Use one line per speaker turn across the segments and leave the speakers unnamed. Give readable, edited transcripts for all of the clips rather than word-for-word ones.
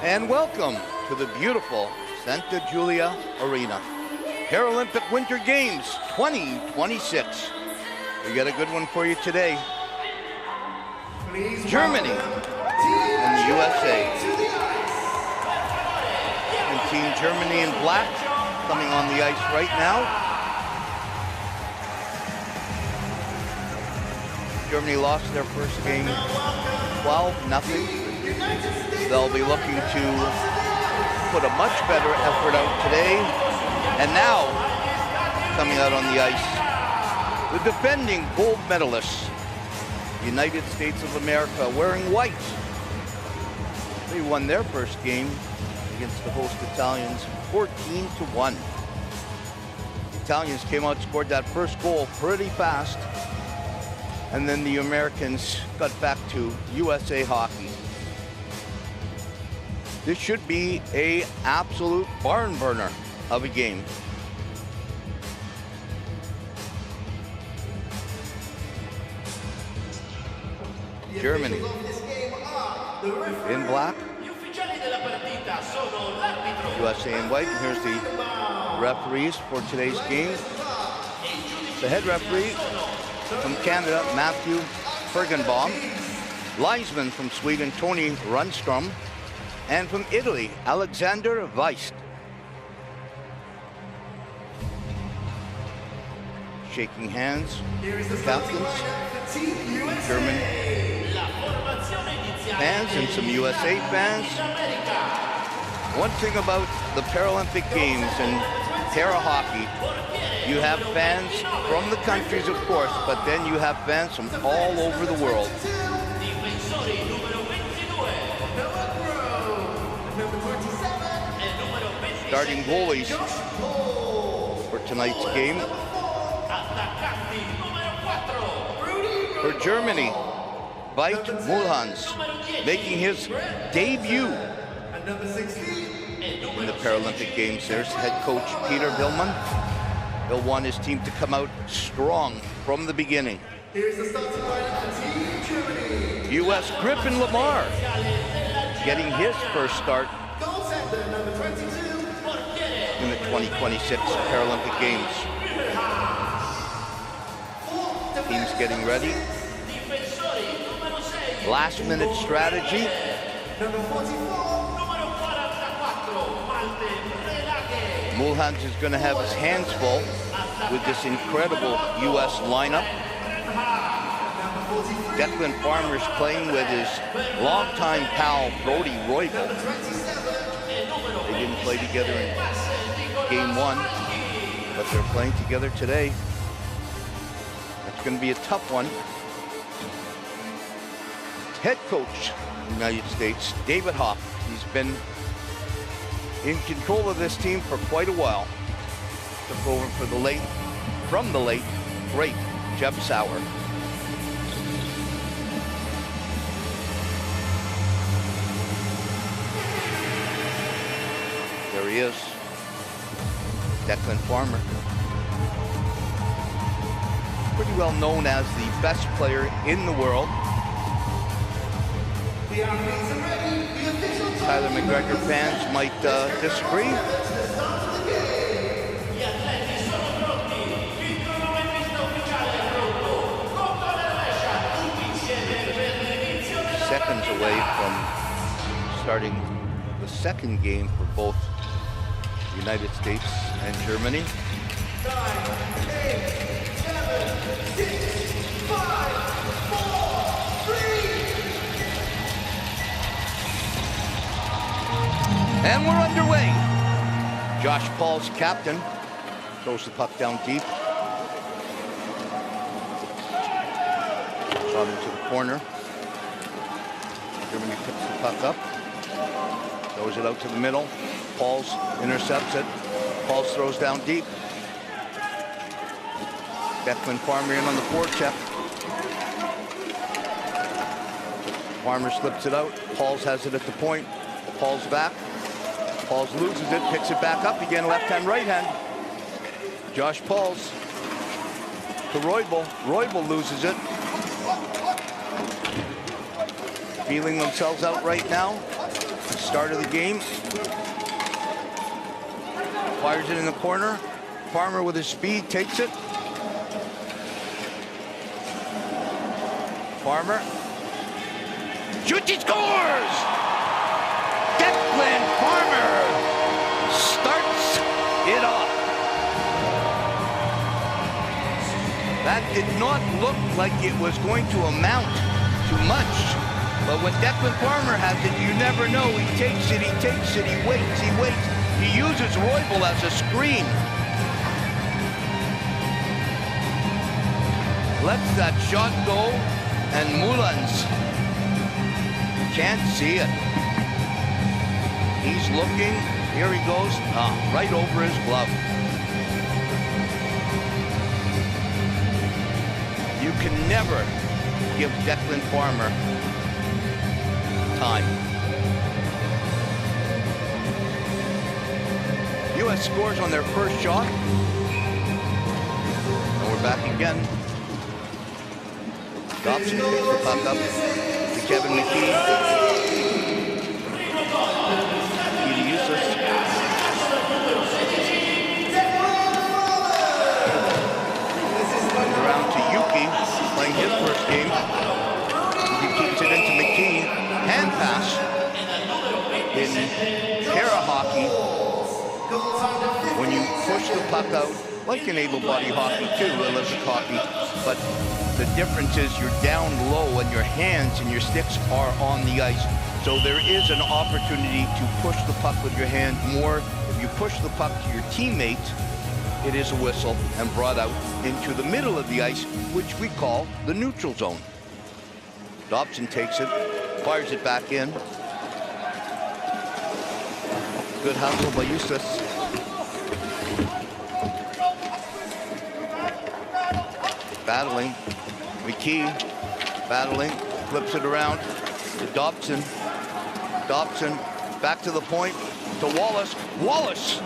And welcome to the beautiful Santa Giulia Arena. Paralympic Winter Games 2026. We got a good one for you today. Germany and the USA. And Team Germany in black coming on the ice right now. Germany lost their first game 12-0. They'll be looking to put a much better effort out today. And now, coming out on the ice, the defending gold medalists, United States of America, wearing white. They won their first game against the host Italians 14-1. The Italians came out and scored that first goal pretty fast. And then the Americans got back to USA hockey. This should be an absolute barn burner of a game. Germany in black, USA in white. And here's the referees for today's game. The head referee from Canada, Matthew Fergenbaum. Linesman from Sweden, Tony Rundstrom. And from Italy, Alexander Weist. Shaking hands, the captains, German fans and some USA fans. One thing about the Paralympic Games and para hockey, you have fans from the countries, of course, but then you have fans from all over the world. Starting goalies for tonight's game. For Germany, Veit Mulhans making his debut in the Paralympic Games. There's head coach Peter Hillman. He'll want his team to come out strong from the beginning. U.S. Griffin Lamar getting his first start in the 2026 Paralympic Games. Team's getting ready. Last minute strategy. Mulhans is going to have his hands full with this incredible U.S. lineup. Declan Farmer's playing with his longtime pal, Brody Roybal. They didn't play together in game one, but they're playing together today. It's going to be a tough one. Head coach of the United States, David Hoff. He's been in control of this team for quite a while. Took over for from the late, great Jeff Sauer. There he is, Declan Farmer. Pretty well known as the best player in the world. Tyler McGregor fans might disagree. Seconds away from starting the second game for both the United States and Germany.
9, 8, 7, 6, 5, 4, 3.
And we're underway. Josh Paul's captain throws the puck down deep. Shot into the corner. Germany picks the puck up. Throws it out to the middle. Pauls intercepts it. Pauls throws down deep. Declan Farmer in on the forecheck. Farmer slips it out. Pauls has it at the point. Pauls back. Pauls loses it, picks it back up again, left hand, right hand. Josh Pauls to Roybal. Roybal loses it. feeling themselves out right now. Start of the game. Fires it in the corner. Farmer with his speed takes it. Farmer. Shoots, he scores! Declan Farmer starts it off. That did not look like it was going to amount to much. But when Declan Farmer has it, you never know. He takes it, he waits, He uses Roybal as a screen. Lets that shot go, and Mullins can't see it. He's looking, here he goes, right over his glove. You can never give Declan Farmer time. U.S. scores on their first shot. And we're back again. Dobson picks the puck up to Kevin McKee. Around to Yuki, playing his first game. He keeps it into McKee. Hand pass in para hockey. When you push the puck out, like in able-bodied hockey too, Olympic hockey, but the difference is you're down low and your hands and your sticks are on the ice. So there is an opportunity to push the puck with your hand more. If you push the puck to your teammate, it is a whistle and brought out into the middle of the ice, which we call the neutral zone. Dobson takes it, fires it back in. Good hustle by Eustace. Battling. McKee battling, flips it around to Dobson. Dobson back to the point to Wallace. Wallace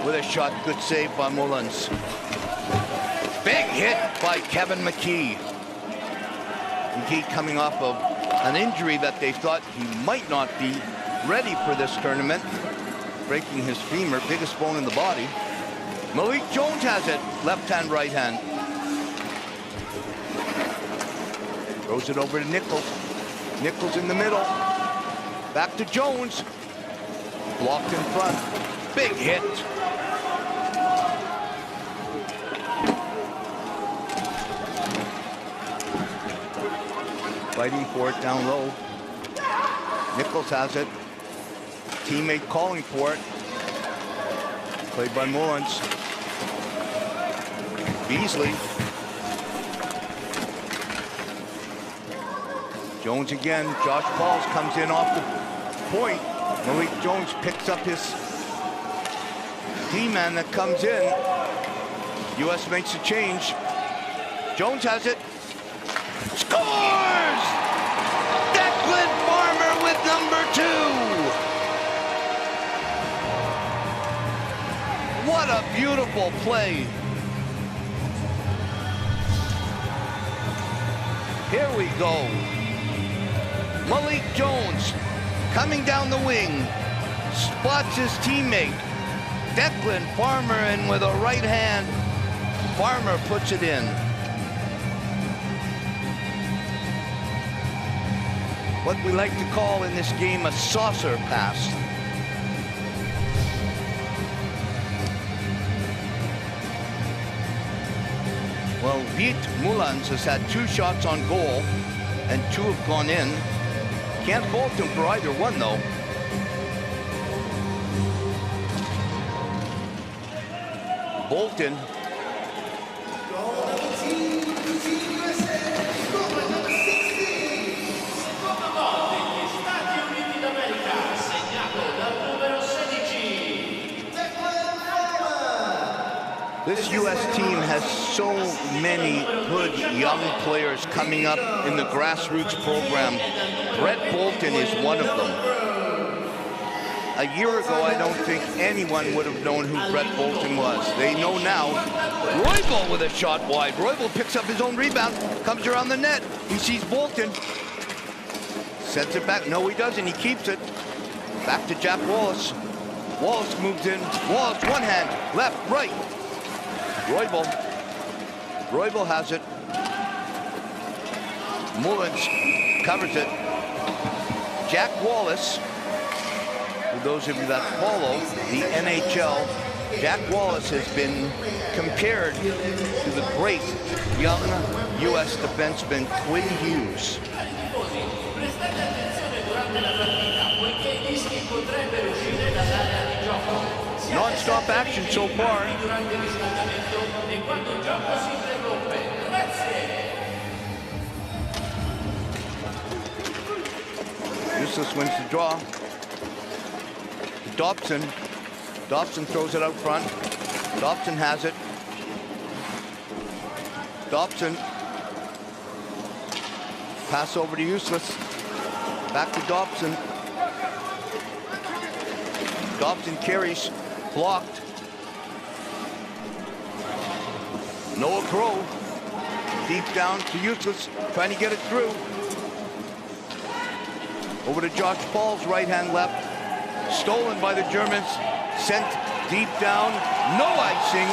with a shot. Good save by Mullins. Big hit by Kevin McKee. McKee coming off of an injury that they thought he might not be ready for this tournament. Breaking his femur, biggest bone in the body. Malik Jones has it, left hand, right hand. Throws it over to Nichols. Nichols in the middle. Back to Jones. Blocked in front. Big hit. Fighting for it down low. Nichols has it. Teammate calling for it. Played by Mullins. Beasley. Jones again. Josh Pauls comes in off the point. Malik Jones picks up his D-man that comes in. U.S. makes a change. Jones has it. Scores! Declan Farmer with number 2. What a beautiful play. Here we go. Malik Jones coming down the wing, spots his teammate, Declan Farmer, and with a right hand, Farmer puts it in. What we like to call in this game a saucer pass. Well, Viet Mullins has had 2 shots on goal, and 2 have gone in. Can't fault him for either one, though. Bolton. This U.S. team has so many good young players coming up in the grassroots program. Brett Bolton is one of them. A year ago, I don't think anyone would have known who Brett Bolton was. They know now. Roybal with a shot wide. Roybal picks up his own rebound, comes around the net. He sees Bolton. Sends it back. No, he doesn't. He keeps it. Back to Jack Wallace. Wallace moves in. Wallace, one hand, left, right. Roybal has it. Mullins covers it. Jack Wallace, for those of you that follow the NHL, Jack Wallace has been compared to the great young U.S. defenseman Quinn Hughes. Non-stop action so far. Useless wins the draw. Dobson. Dobson throws it out front. Dobson has it. Dobson. Pass over to Useless. Back to Dobson. Dobson carries. Blocked. Noah Crow. Deep down to Useless. Trying to get it through. Over to Josh Paul's right hand left. Stolen by the Germans. Sent deep down. No icing.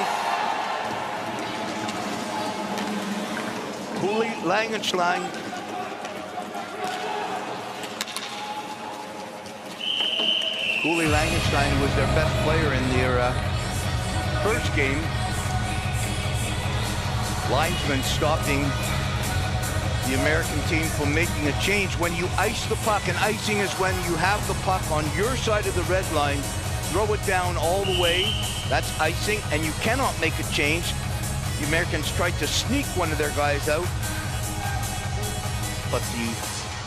Cooley Langenstein. Cooley Langenstein was their best player in their first game. Linesman stopping the American team from making a change. When you ice the puck, and icing is when you have the puck on your side of the red line, throw it down all the way, that's icing, and you cannot make a change. The Americans tried to sneak one of their guys out, but the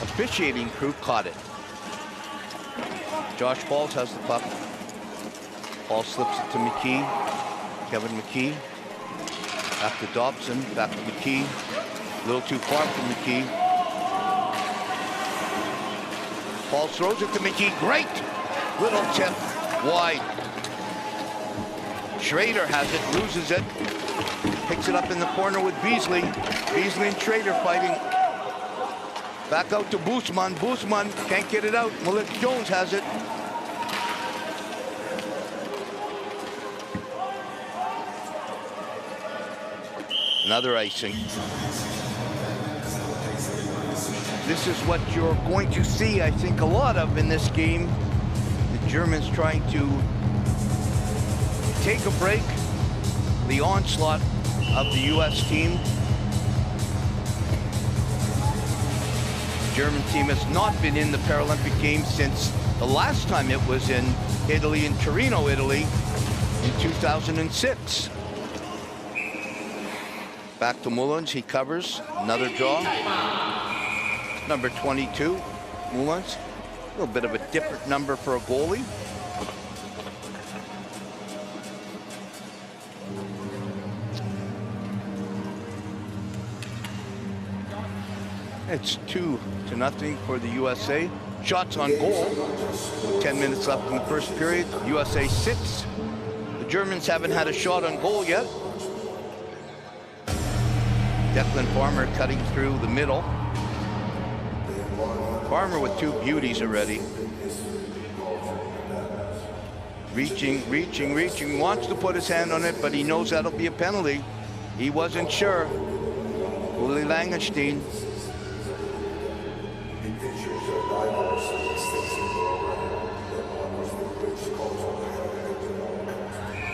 officiating crew caught it. Josh Pauls has the puck. Paul slips it to McKee. Kevin McKee. Back to Dobson, back to McKee. A little too far from McKee. Paul throws it to McKee. Great little tip wide. Schrader has it, loses it. Picks it up in the corner with Beasley. Beasley and Schrader fighting. Back out to Boosman. Boosman can't get it out. Malik Jones has it. Another icing. This is what you're going to see, I think, a lot of in this game. The Germans trying to take a break. The onslaught of the U.S. team. The German team has not been in the Paralympic Games since the last time it was in Italy, in Torino, Italy, in 2006. Back to Mullins, he covers, another draw. Number 22, Mullins. A little bit of a different number for a goalie. It's 2-0 for the USA. Shots on goal. 10 minutes left in the first period. USA 6. The Germans haven't had a shot on goal yet. Declan Farmer cutting through the middle. Farmer with two beauties already. Reaching, reaching, reaching. Wants to put his hand on it, but he knows that'll be a penalty. He wasn't sure. Uli Langenstein.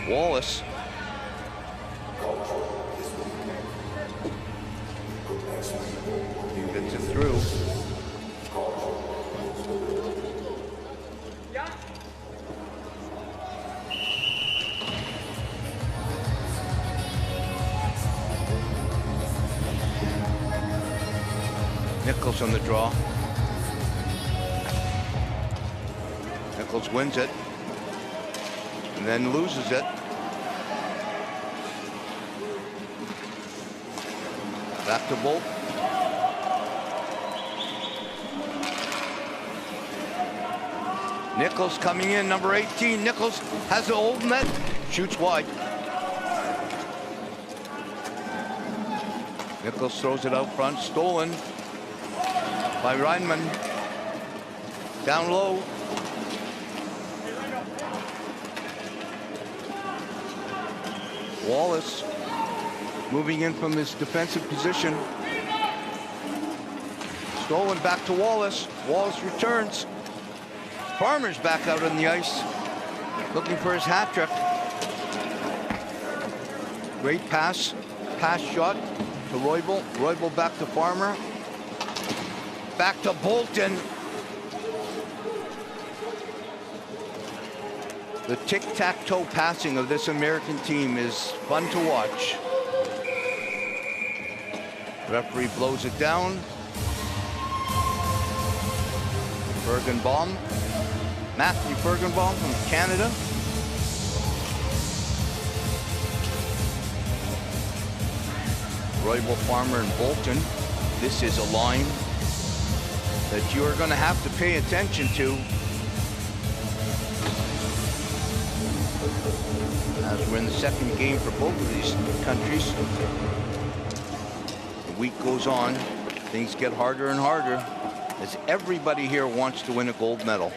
Wallace. Gets it through. Nichols on the draw. Nichols wins it and then loses it. Back to Bolt. Nichols coming in, number 18. Nichols has the old net, shoots wide. Nichols throws it out front, stolen by Reinman. Down low.
Wallace moving in from his defensive position. Stolen back to Wallace. Wallace returns. Farmer's back out on the ice, looking for his hat trick. Great pass shot to Roybal. Roybal back to Farmer. Back to Bolton. The tic-tac-toe passing of this American team is fun to watch. Referee blows it down. Bergenbaum. Matthew Bergenbaum from Canada. Roybal, Farmer, and Bolton. This is a line that you are going to have to pay attention to as we're in the second game for both of these countries. The week goes on, things get harder and harder as everybody here wants to win a gold medal.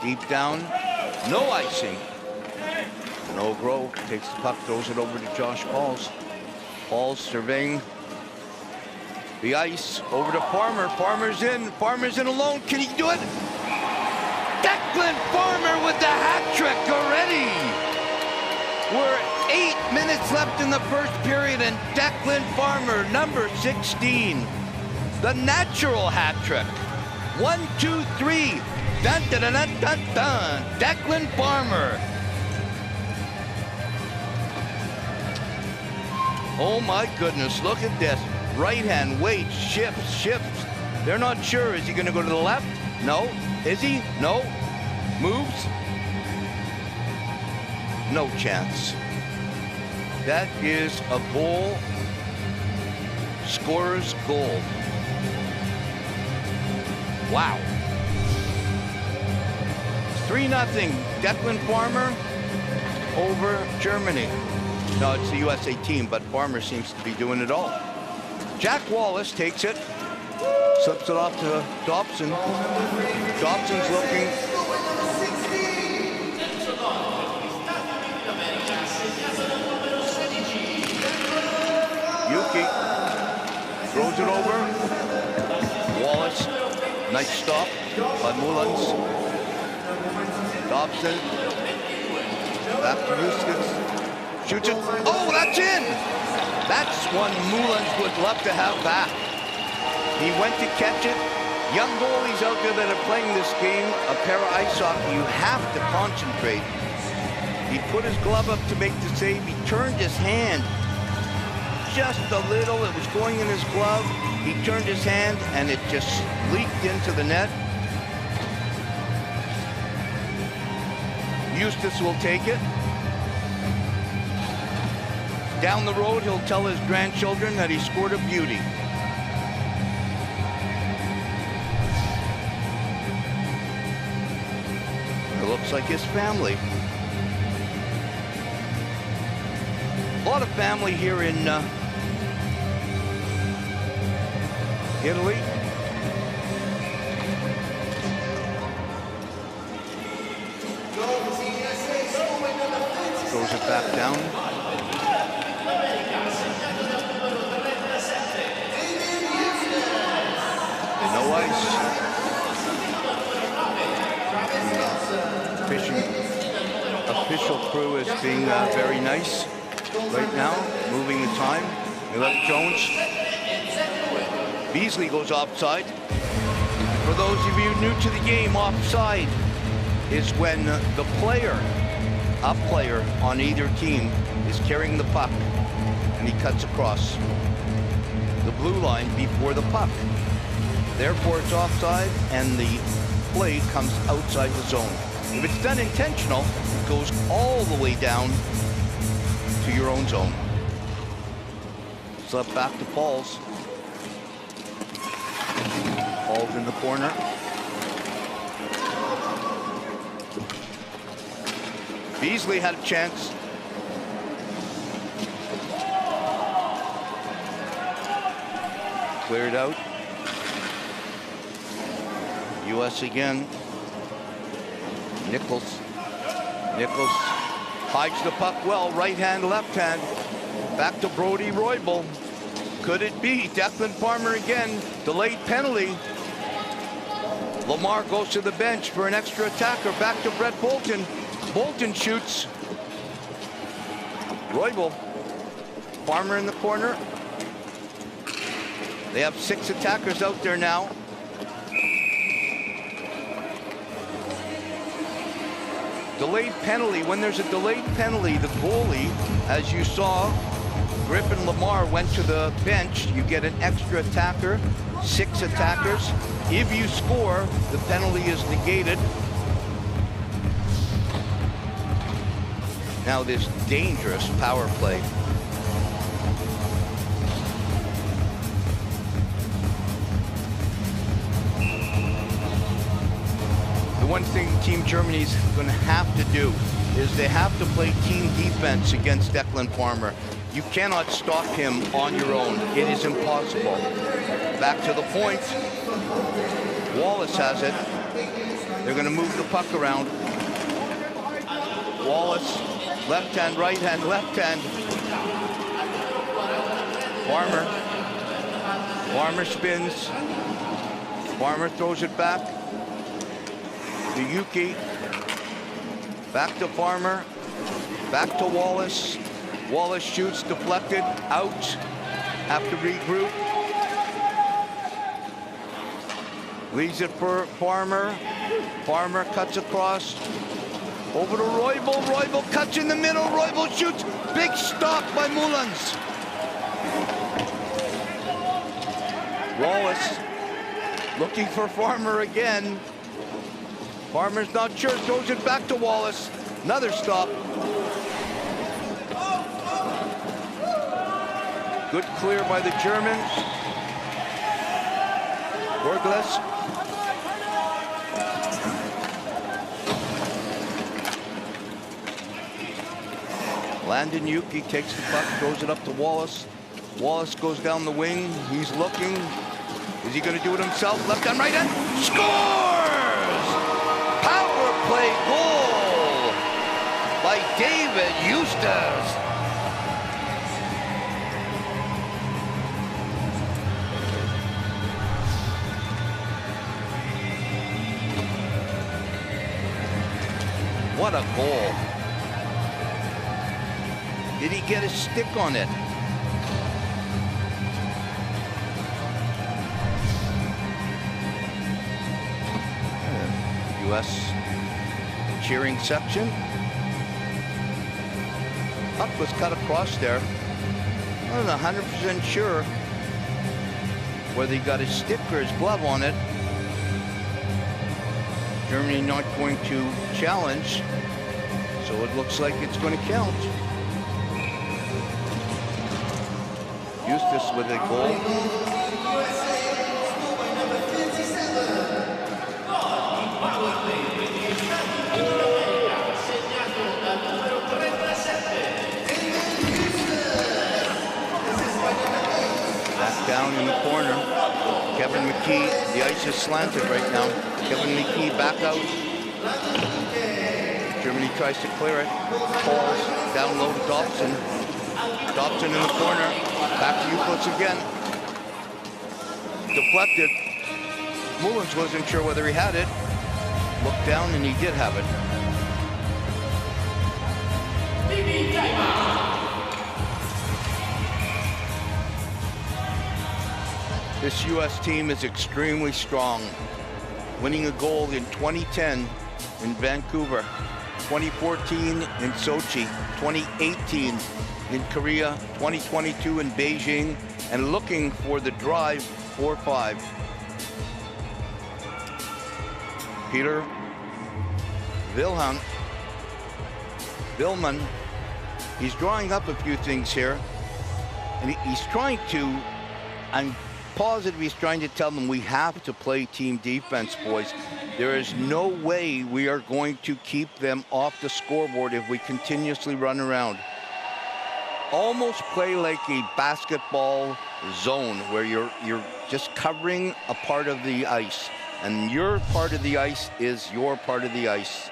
Deep down, no icing. No Grove takes the puck, throws it over to Josh Pauls. Pauls surveying the ice, over to Farmer. Farmer's in alone. Can he do it? Declan Farmer with the hat trick already. We're 8 minutes left in the first period, and Declan Farmer, number 16, the natural hat trick. 1, 2, 3. Dun, dun, dun, dun, dun, dun. Declan Farmer. Oh my goodness, look at this. Right hand, waits, shifts. They're not sure. Is he going to go to the left? No. Is he? No. Moves? No chance. That is a goal. Scorer's goal. Wow. 3-0, Declan Farmer over Germany. No, it's the USA team, but Farmer seems to be doing it all. Jack Wallace takes it, slips it off to Dobson. Dobson's looking. Yuki throws it over. Wallace, nice stop by Mullins. Dobson, back to Eustace, shoots it, oh, that's in! That's one Mullins would love to have back. He went to catch it. Young goalies out there that are playing this game, a pair of ice hockey, you have to concentrate. He put his glove up to make the save, he turned his hand just a little, it was going in his glove, he turned his hand and it just leaked into the net. Eustace will take it. Down the road, he'll tell his grandchildren that he scored a beauty. It looks like his family. A lot of family here in Italy. Throws it back down. No ice. Official crew is being very nice right now, moving the time. They let Jones. Beasley goes offside. For those of you new to the game, offside is when the player, a player on either team, is carrying the puck and he cuts across the blue line before the puck. Therefore, it's offside and the play comes outside the zone. If it's done intentional, it goes all the way down to your own zone. So back to Pauls. Pauls in the corner. Beasley had a chance. Cleared out. U.S. again. Nichols Hides the puck well, right hand, left hand. Back to Brody Roybal. Could it be Declan Farmer again? Delayed penalty. Lamar goes to the bench for an extra attacker. Back to Brett Bolton. Bolton shoots. Roybal. Farmer in the corner. They have 6 attackers out there now. Delayed penalty. When there's a delayed penalty, the goalie, as you saw, Griffin Lamar went to the bench. You get an extra attacker, 6 attackers. If you score, the penalty is negated. Now this dangerous power play. The one thing Team Germany's going to have to do is they have to play team defense against Declan Farmer. You cannot stop him on your own. It is impossible. Back to the point. Wallace has it. They're going to move the puck around. Wallace, left hand, right hand, left hand. Farmer. Farmer spins. Farmer throws it back. To Yuki. Back to Farmer. Back to Wallace. Wallace shoots, deflected, out. Have to regroup. Leaves it for Farmer. Farmer cuts across. Over to Roybal. Roybal cuts in the middle. Roybal shoots. Big stop by Mullins. Wallace looking for Farmer again. Farmer's not sure. Throws it back to Wallace. Another stop. Good clear by the Germans. Borgles. Landon Yuki takes the puck, throws it up to Wallace. Wallace goes down the wing. He's looking. Is he going to do it himself? Left hand, right hand. Scores! Power play goal by David Eustace. What a goal. Did he get a stick on it? U.S. cheering section. Puck was cut across there. I wasn't 100% sure whether he got his stick or his glove on it. Germany not going to challenge, so it looks like it's going to count. Eustace with a goal. Back down in the corner. Kevin McKee, the ice is slanted right now. Kevin McKee back out. Germany tries to clear it. Falls down low to Dobson. Dobson in the corner. Back to Euclid again. Deflected. Mullins wasn't sure whether he had it. Looked down and he did have it. This U.S. team is extremely strong, winning a gold in 2010 in Vancouver, 2014 in Sochi, 2018 in Korea, 2022 in Beijing, and looking for the drive 4-5. Peter Willman, he's drawing up a few things here, and he's trying to, I'm positive he's trying to tell them we have to play team defense, boys. There is no way we are going to keep them off the scoreboard if we continuously run around. Almost play like a basketball zone where you're just covering a part of the ice, and your part of the ice is your part of the ice.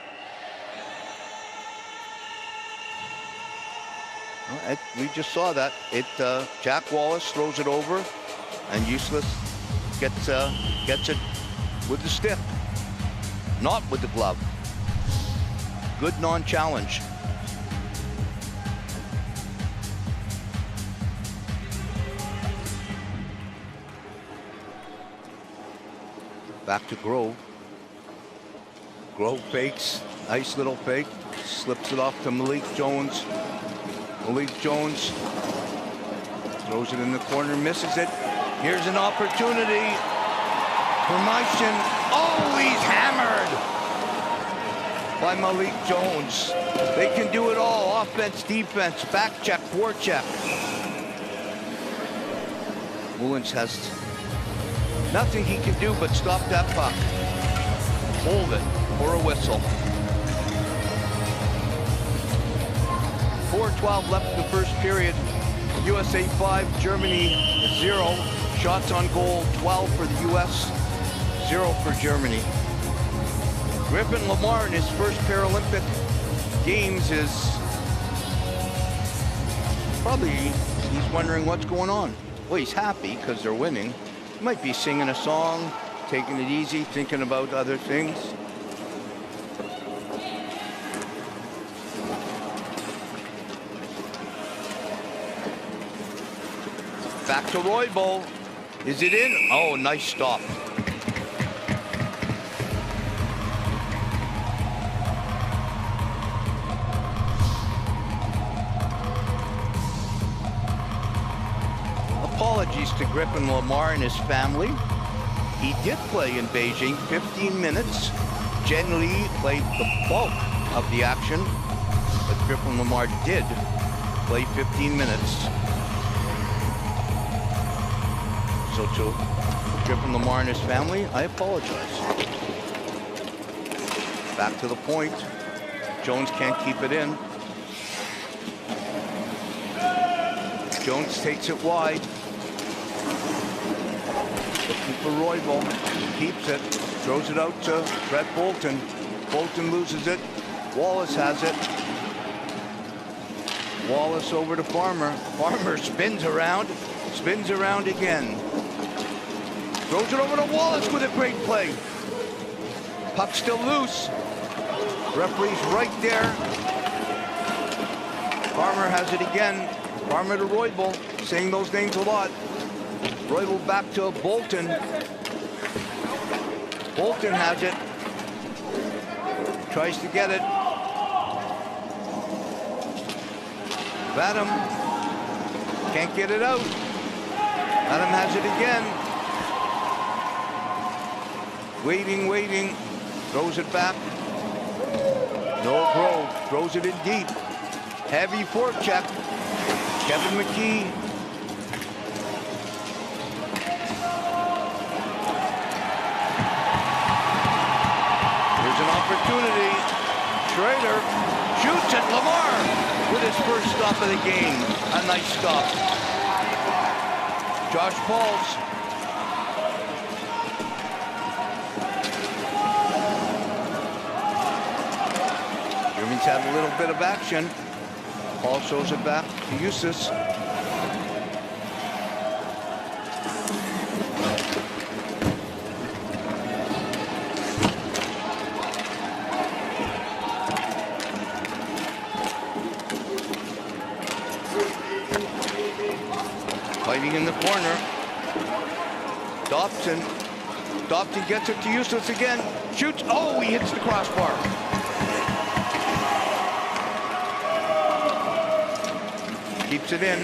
Well, we just saw that. Jack Wallace throws it over, and Useless gets it with the stick, not with the glove. Good non-challenge. Back to Grove. Grove fakes, nice little fake, slips it off to Malik Jones. Malik Jones throws it in the corner, misses it. Here's an opportunity for Meishin. Oh, he's hammered by Malik Jones. They can do it all, offense, defense, back check, forecheck. Mullins has nothing he can do but stop that puck. Hold it for a whistle. 4:12 left in the first period. USA 5, Germany 0. Shots on goal, 12 for the US, 0 for Germany. Griffin Lamar in his first Paralympic Games is probably, he's wondering what's going on. Well, he's happy because they're winning. He might be singing a song, taking it easy, thinking about other things. Back to Roybal. Is it in? Oh, nice stop. Apologies to Griffin Lamar and his family. He did play in Beijing 15 minutes. Jen Lee played the bulk of the action, but Griffin Lamar did play 15 minutes. So to Griffin Lamar and his family, I apologize. Back to the point. Jones can't keep it in. Jones takes it wide. Looking for Roybal. Keeps it. Throws it out to Brett Bolton. Bolton loses it. Wallace has it. Wallace over to Farmer. Farmer spins around again. Throws it over to Wallace with a great play. Puck still loose. Referee's right there. Farmer has it again. Farmer to Roybal, saying those names a lot. Roybal back to Bolton. Bolton has it. Tries to get it. Vadam can't get it out. Vadam has it again. Waiting. Throws it back. No Grove. Throws it in deep. Heavy forecheck. Kevin McKee. Here's an opportunity. Schrader shoots at Lamar with his first stop of the game. A nice stop. Josh Pauls. Germans have a little bit of action. Paul shows it back to Eustace. Fighting in the corner. Dobson gets it to Eustace again. Shoots. Oh, he hits the crossbar. Keeps it in.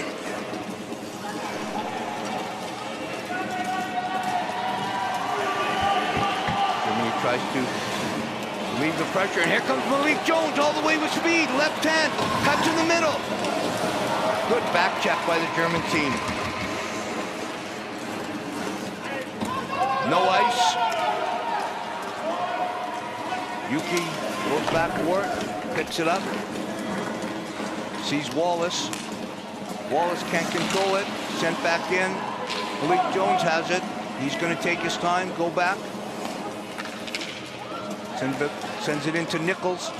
Germany tries to relieve the pressure, and here comes Malik Jones all the way with speed. Left hand, cuts in the middle. Good back check by the German team. No ice. Yuki goes back for it, picks it up. Sees Wallace. Wallace can't control it. Sent back in. Malik Jones has it. He's going to take his time, go back. Sends it into Nichols.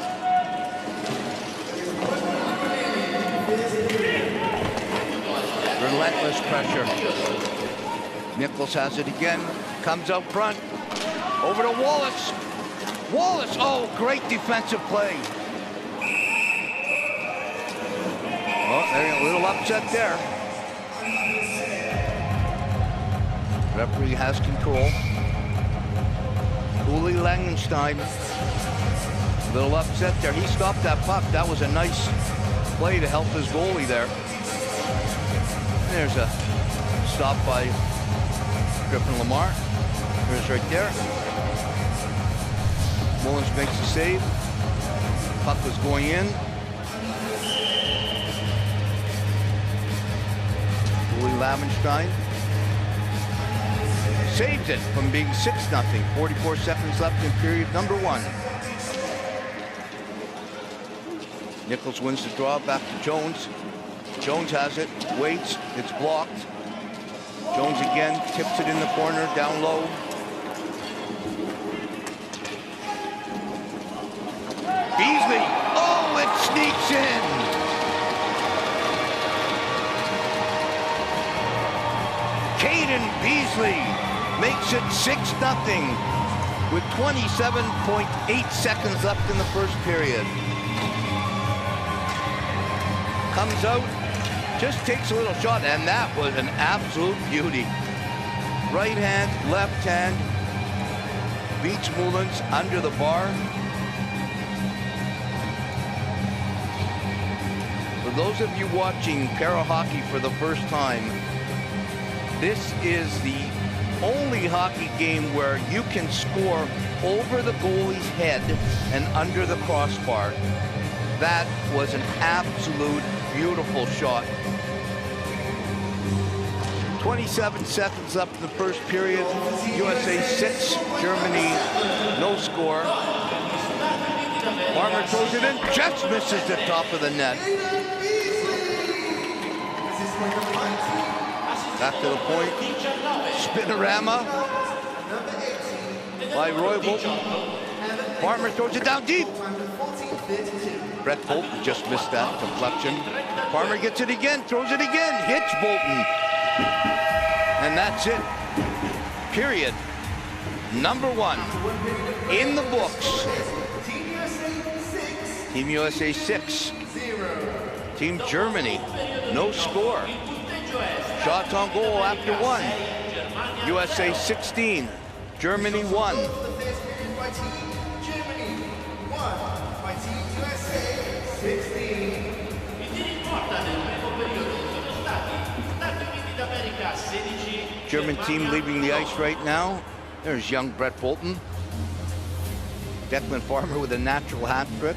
relentless pressure. Nichols has it again, comes out front, over to Wallace. Wallace, oh, great defensive play. Oh, there's a little upset there. Referee has control. Uli Langenstein, a little upset there. He stopped that puck. That was a nice play to help his goalie there. And there's a stop by Griffin Lamar. There's right there. Mullins makes the save. Puck was going in. Uli Lavenstein saved it from being 6-0. 44 seconds left in period number 1. Nichols wins the draw, back to Jones. Jones has it, waits, it's blocked. Jones again, tips it in the corner, down low. Beasley, oh, it sneaks in. Caden Beasley makes it 6-0 with 27.8 seconds left in the first period. Comes out, just takes a little shot, and that was an absolute beauty. Right hand, left hand, beats Mullins under the bar. For those of you watching para hockey for the first time, this is the only hockey game where you can score over the goalie's head and under the crossbar. That was an absolute beautiful shot. 27 seconds left in the first period. USA 6, Germany no score. Farmer throws it in, just misses the top of the net. Back to the point. Spinorama by Roy Bolton. Farmer throws it down deep. Brett Bolton just missed that deflection. Farmer gets it again, throws it again, hits Bolton. And that's it. Period. Number 1 in the books. Team USA 6. Team Germany, no score. Shots on goal after 1. USA 16, Germany 1. German team leaving the ice right now. There's young Brett Bolton. Declan Farmer with a natural hat trick.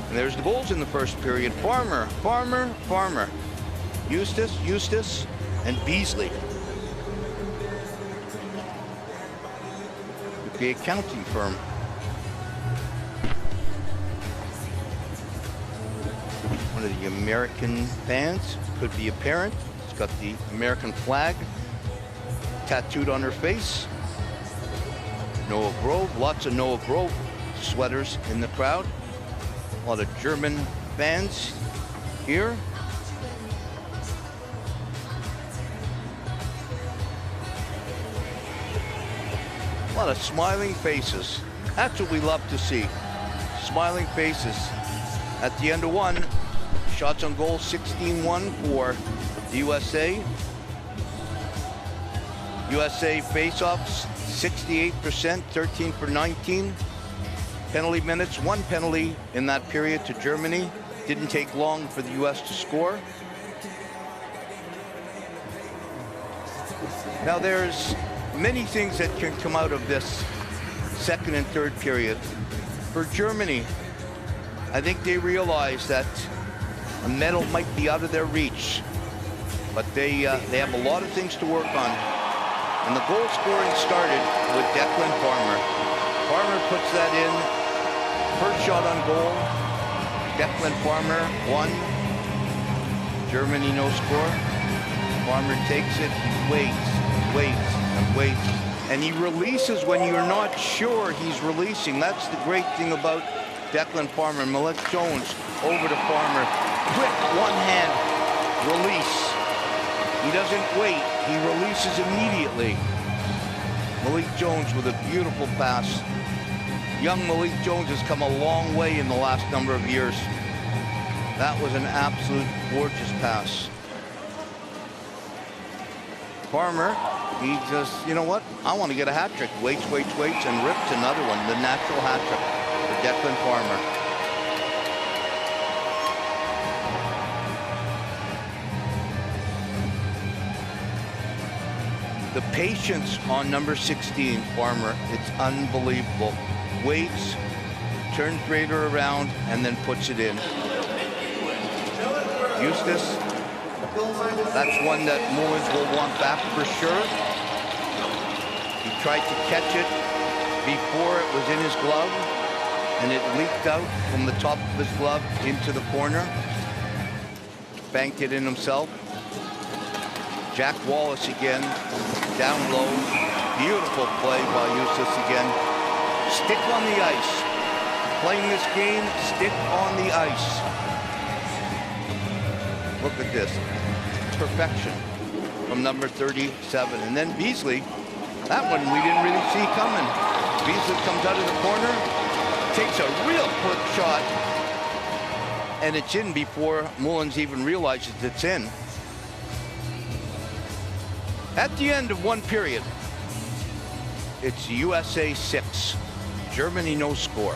And there's the goals in the first period. Farmer, Farmer, Farmer. Eustace, Eustace, and Beasley. Could be a accounting firm. One of the American fans, could be a parent. It's got the American flag tattooed on her face. Noah Grove, lots of Noah Grove sweaters in the crowd. A lot of German fans here. A lot of smiling faces. That's what we love to see. Smiling faces. At the end of 1, shots on goal 16-1 for the USA. USA face-offs 68%, 13 for 19. Penalty minutes, 1 penalty in that period to Germany. Didn't take long for the US to score. Now there's many things that can come out of this second and third period. For Germany, I think they realize that a medal might be out of their reach, but they have a lot of things to work on. And the goal scoring started with Declan Farmer. Farmer puts that in. First shot on goal, Declan Farmer, 1. Germany no score. Farmer takes it, he waits, waits, and waits. And he releases when you're not sure he's releasing. That's the great thing about Declan Farmer, Malik Jones over to Farmer. Quick one-hand release. He doesn't wait. He releases immediately. Malik Jones with a beautiful pass. Young Malik Jones has come a long way in the last number of years. That was an absolute gorgeous pass. Farmer, he just, you know what? I want to get a hat trick. Waits, and rips another one. The natural hat trick for Declan Farmer. The patience on number 16, Farmer, it's unbelievable. Waits, turns Rader around, and then puts it in. Eustace, that's one that Mullins will want back for sure. He tried to catch it before it was in his glove, and it leaked out from the top of his glove into the corner. Banked it in himself. Jack Wallace again, down low. Beautiful play by Eustace again. Stick on the ice. Playing this game, stick on the ice. Look at this. Perfection from number 37. And then Beasley, that one we didn't really see coming. Beasley comes out of the corner, takes a real quick shot, and it's in before Mullins even realizes it's in. At the end of one period, it's USA 6, Germany no score.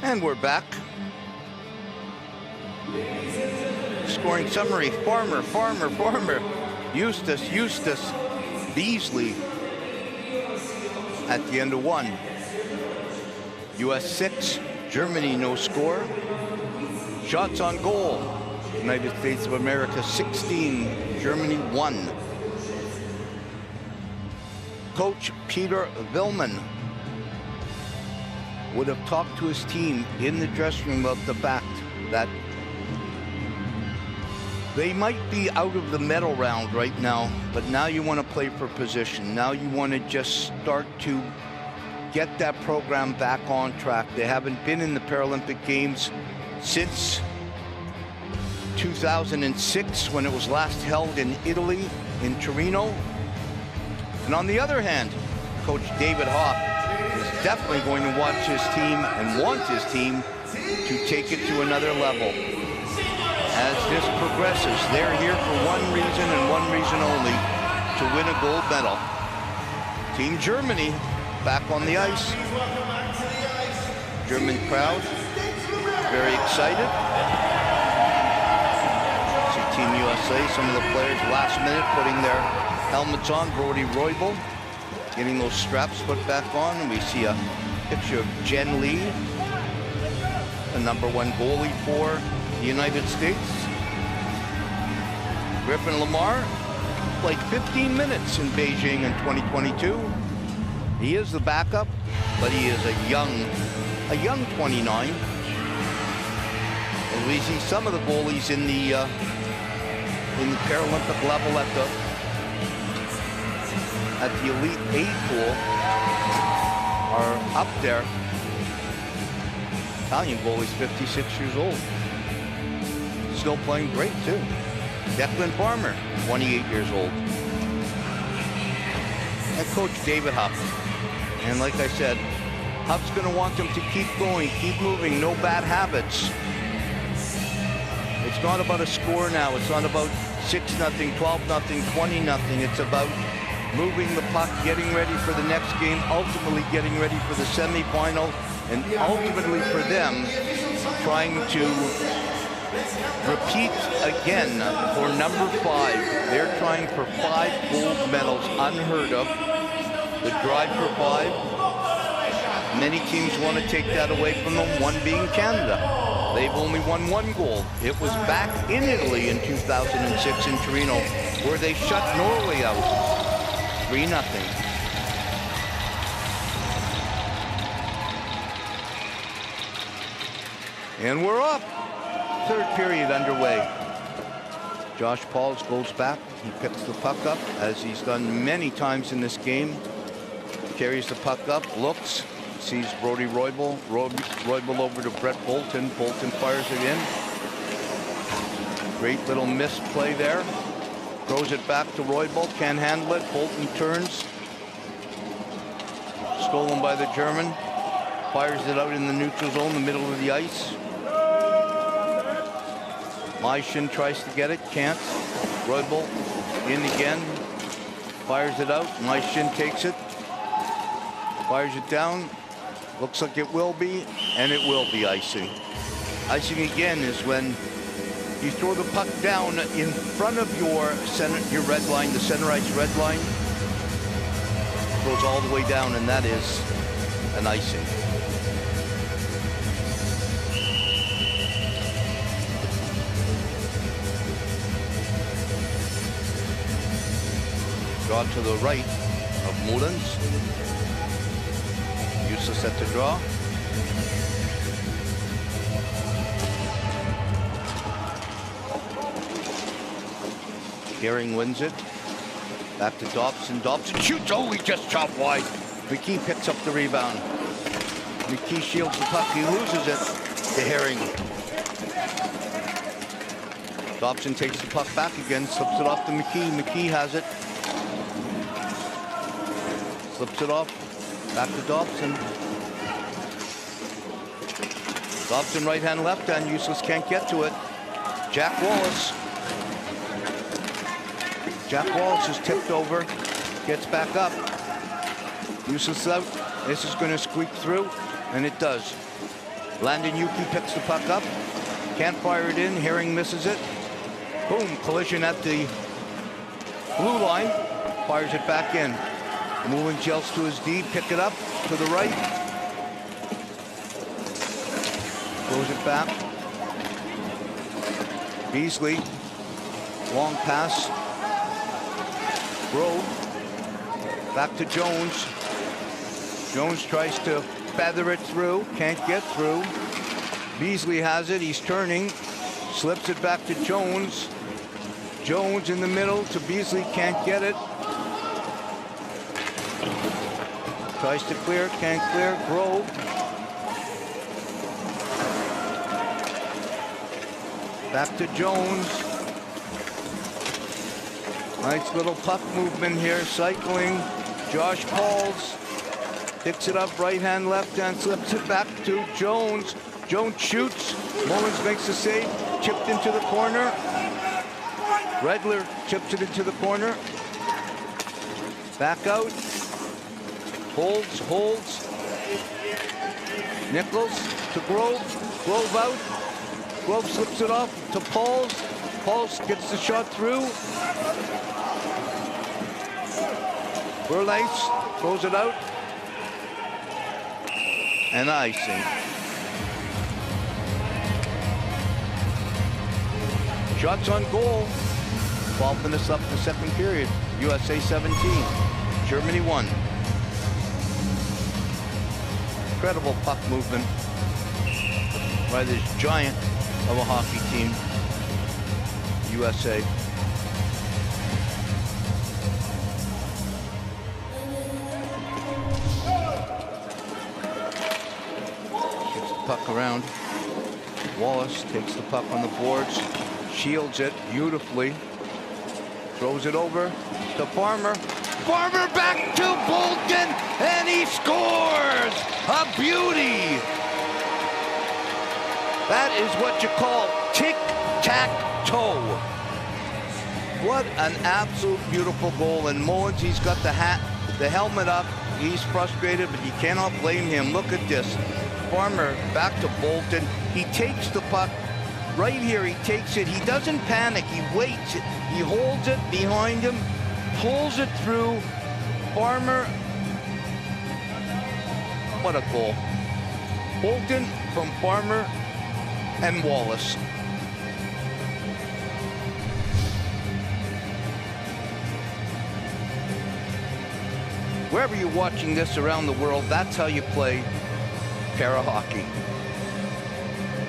And we're back. Scoring summary, Farmer, Eustace, Beasley at the end of 1. US 6, Germany no score. Shots on goal, United States of America 16, Germany 1. Coach Peter Villman would have talked to his team in the dressing room about the fact that they might be out of the medal round right now, but now you want to play for position. Now you want to just start to get that program back on track. They haven't been in the Paralympic Games since 2006 when it was last held in Italy, in Torino. And on the other hand, Coach David Hawk is definitely going to watch his team and want his team to take it to another level. As this progresses, they're here for one reason and one reason only, to win a gold medal. Team Germany back on the ice. German crowd very excited. See Team USA, some of the players last minute putting their helmets on. Brody Roybal getting those straps put back on, and we see a picture of Jen Lee, the #1 goalie for the United States. Griffin Lamar played 15 minutes in Beijing in 2022. He is the backup, but he is a young 29. And we see some of the goalies in the Paralympic level at the Elite 8 pool are up there. Italian goalie's 56 years old. Still playing great too. Declan Farmer, 28 years old. And Coach David Huff. And like I said, Huff's going to want them to keep going, keep moving, no bad habits. It's not about a score now. It's not about 6-0, 12-0, 20-0. It's about moving the puck, getting ready for the next game, ultimately getting ready for the semifinal, and ultimately for them trying to repeat again for #5. They're trying for 5 gold medals, unheard of. The drive for 5. Many teams want to take that away from them, one being Canada. They've only won 1 gold. It was back in Italy in 2006 in Torino, where they shut Norway out 3-0. And we're up. Third period underway. Josh Pauls goes back. He picks the puck up, as he's done many times in this game. Carries the puck up, looks, sees Brody Roybal. Roybal over to Brett Bolton. Bolton fires it in. Great little missed play there. Throws it back to Roybal. Can't handle it. Bolton turns. Stolen by the German. Fires it out in the neutral zone, the middle of the ice. Maishin tries to get it, can't. Roybal in again, fires it out. Maishin takes it, fires it down. Looks like it will be, and it will be icing. Icing again is when you throw the puck down in front of your red line, the center ice red line. Goes all the way down, and that is an icing. Draw to the right of Mullins. Useless set to draw. Gehring wins it. Back to Dobson. Dobson shoots. Oh, he just chopped wide. McKee picks up the rebound. McKee shields the puck. He loses it to Gehring. Dobson takes the puck back again. Slips it off to McKee. McKee has it. Slips it off. Back to Dobson. Dobson right hand, left hand. Useless can't get to it. Jack Wallace. Jack Wallace is tipped over. Gets back up. Useless out. This is going to squeak through, and it does. Landon Yuki picks the puck up. Can't fire it in. Gehring misses it. Boom. Collision at the blue line. Fires it back in. Mullins yells to his D, pick it up to the right. Throws it back. Beasley, long pass. Grove, back to Jones. Jones tries to feather it through, can't get through. Beasley has it, he's turning, slips it back to Jones. Jones in the middle to Beasley, can't get it. Tries to clear, can't clear. Grove. Back to Jones. Nice little puck movement here, cycling. Josh Pauls picks it up, right hand, left hand, slips it back to Jones. Jones shoots. Mullins makes the save. Chipped into the corner. Redler chips it into the corner. Back out. Holds. Nichols to Grove. Grove out. Grove slips it off to Pauls. Pauls gets the shot through. Berlace throws it out. And icing. Shots on goal. 12 minutes left in the second period. USA 17. Germany 1. Incredible puck movement by this giant of a hockey team, USA. Gets the puck around. Wallace takes the puck on the boards, shields it beautifully, throws it over to Farmer. Farmer back to Bolton, and he scores! A beauty! That is what you call tic-tac-toe. What an absolute beautiful goal. And Mullins, he's got the helmet up. He's frustrated, but you cannot blame him. Look at this. Farmer back to Bolton. He takes the puck right here. He takes it. He doesn't panic. He waits. He holds it behind him, pulls it through. Farmer, what a goal. Bolton from Farmer and Wallace. Wherever you're watching this around the world, that's how you play para hockey.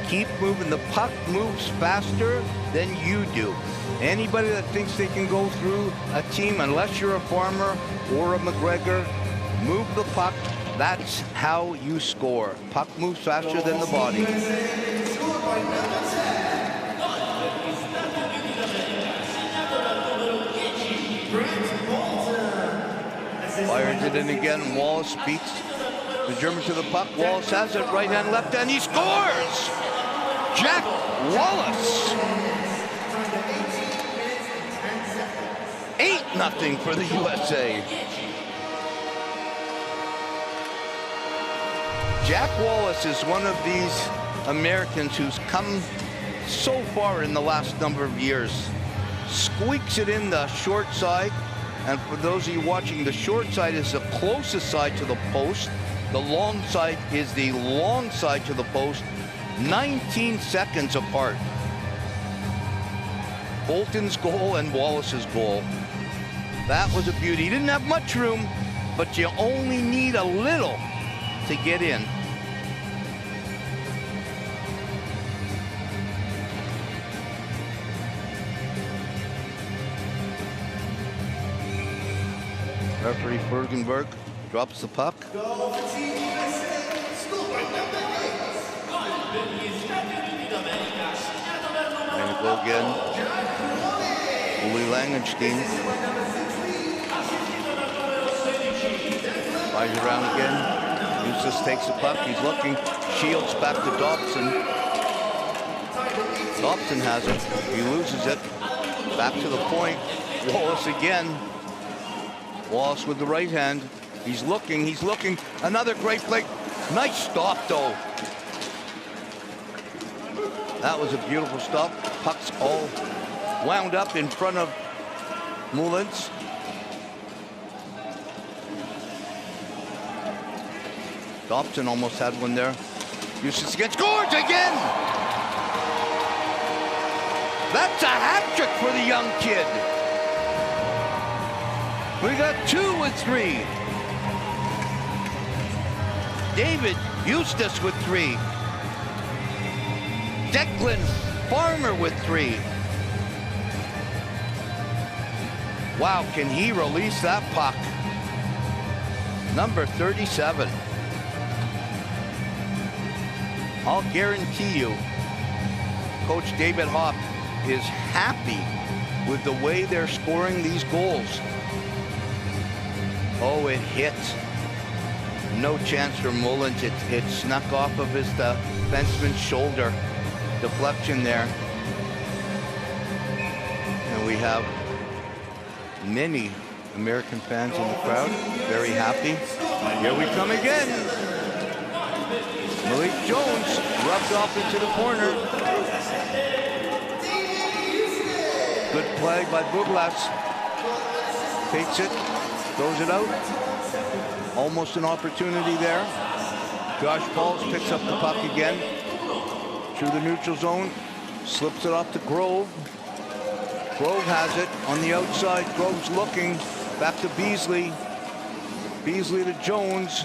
Keep moving. The puck moves faster than you do. Anybody that thinks they can go through a team, unless you're a Farmer or a McGregor, move the puck. That's how you score. Puck moves faster than the body. Fires it in again. Wallace beats the German to the puck. Wallace has it. Right hand, left hand. He scores! Jack Wallace. 8-0 for the USA. Jack Wallace is one of these Americans who's come so far in the last number of years. Squeaks it in the short side. And for those of you watching, the short side is the closest side to the post. The long side is the long side to the post. 19 seconds apart. Bolton's goal and Wallace's goal. That was a beauty. He didn't have much room, but you only need a little to get in. Referee Bergenberg drops the puck. And go again. Uli Langenstein. Fires around again. Eustace takes the puck. He's looking. Shields back to Dobson. Dobson has it. He loses it. Back to the point. Wallace again. Wallace with the right hand. He's looking. He's looking. Another great play. Nice stop, though. That was a beautiful stop. Puck's all wound up in front of Mullins. Dobson almost had one there. Eustace gets scores again. That's a hat trick for the young kid. We got 2 with 3. David Eustace with 3. Declan Farmer with 3. Wow, can he release that puck? Number 37. I'll guarantee you, Coach David Hopp is happy with the way they're scoring these goals. Oh, it hit. No chance for Mullins. It snuck off of his defenseman's shoulder. Deflection there. And we have many American fans in the crowd. Very happy. Here we come again. Malik Jones rubbed off into the corner. Good play by Buglas. Takes it. Throws it out. Almost an opportunity there. Josh Pauls picks up the puck again. Through the neutral zone. Slips it off to Grove. Grove has it on the outside. Grove's looking. Back to Beasley. Beasley to Jones.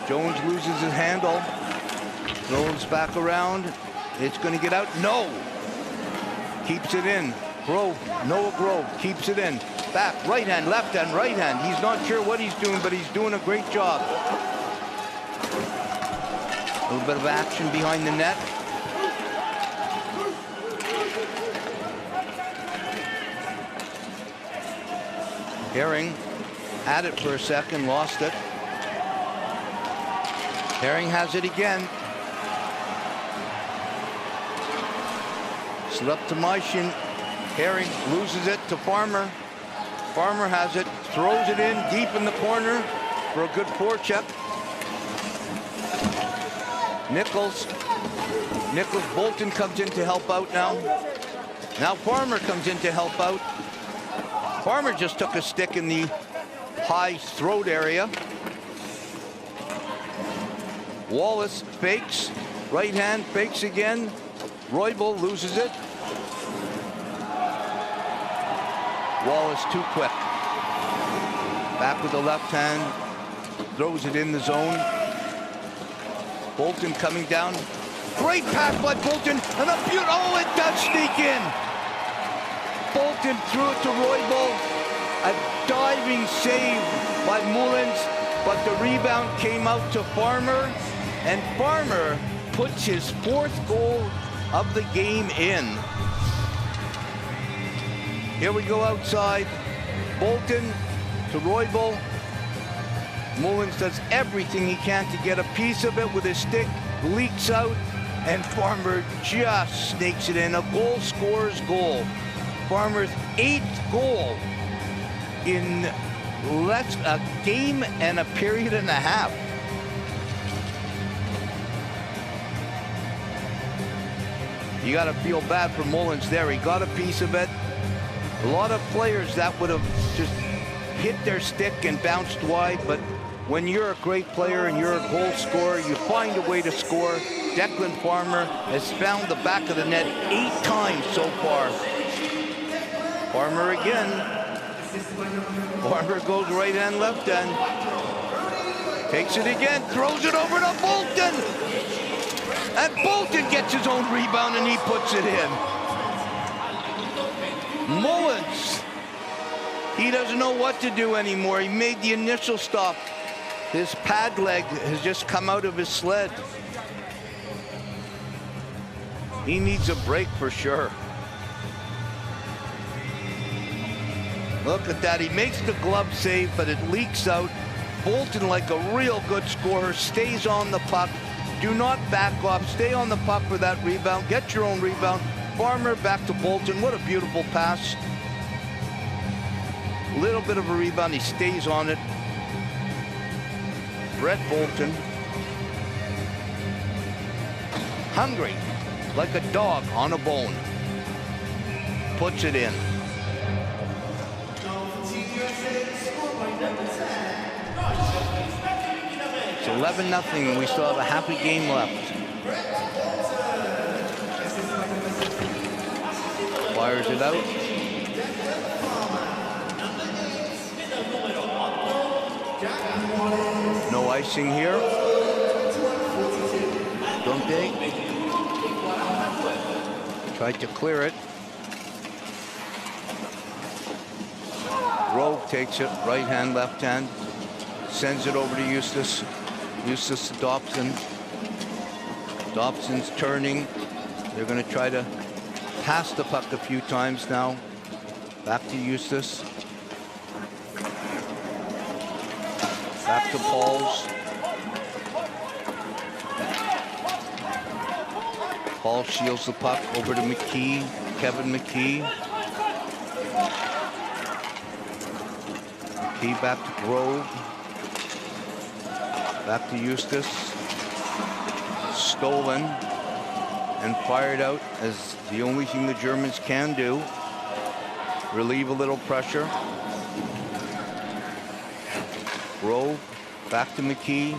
Jones loses his handle. Throws back around. It's going to get out. No. Keeps it in. Grove. Noah Grove keeps it in. Back, right hand, left hand, right hand. He's not sure what he's doing, but he's doing a great job. A little bit of action behind the net. Herring had it for a second, lost it. Herring has it again. Slip to Maishin. Herring loses it to Farmer. Farmer has it, throws it in deep in the corner for a good forecheck. Nichols Bolton comes in to help out now. Now Farmer comes in to help out. Farmer just took a stick in the high throat area. Wallace fakes, right hand, fakes again. Roybal loses it. Wallace too quick. Back with the left hand. Throws it in the zone. Bolton coming down. Great pass by Bolton, and a beautiful, oh, it does sneak in. Bolton threw it to Roybal. A diving save by Mullins, but the rebound came out to Farmer, and Farmer puts his 4th goal of the game in. Here we go outside. Bolton to Roybal. Mullins does everything he can to get a piece of it with his stick, leaks out, and Farmer just snakes it in. A goal scorer's goal. Farmer's 8th goal in less a game and a period and a half. You got to feel bad for Mullins there. He got a piece of it. A lot of players that would have just hit their stick and bounced wide, but when you're a great player and you're a goal scorer, you find a way to score. Declan Farmer has found the back of the net 8 times so far. Farmer again. Farmer goes right hand, left hand. Takes it again, throws it over to Bolton. And Bolton gets his own rebound and he puts it in. Mullins, he doesn't know what to do anymore. He made the initial stop. His pad leg has just come out of his sled. He needs a break for sure. Look at that, he makes the glove save, but it leaks out. Bolton, like a real good scorer, stays on the puck. Do not back off, stay on the puck for that rebound. Get your own rebound. Farmer back to Bolton, what a beautiful pass. Little bit of a rebound, he stays on it. Brett Bolton. Hungry, like a dog on a bone. Puts it in. It's 11-0. We still have a half a game left. Fires it out. No icing here. Dumpe tried to clear it. Grove takes it, right hand, left hand. Sends it over to Eustace. Eustace to Dobson. Dobson's turning. They're going to try to pass the puck a few times now. Back to Eustace. Back to Pauls. Paul shields the puck over to McKee. Kevin McKee. McKee back to Grove. Back to Eustace. Stolen and fired out as the only thing the Germans can do. Relieve a little pressure. Grove back to McKee.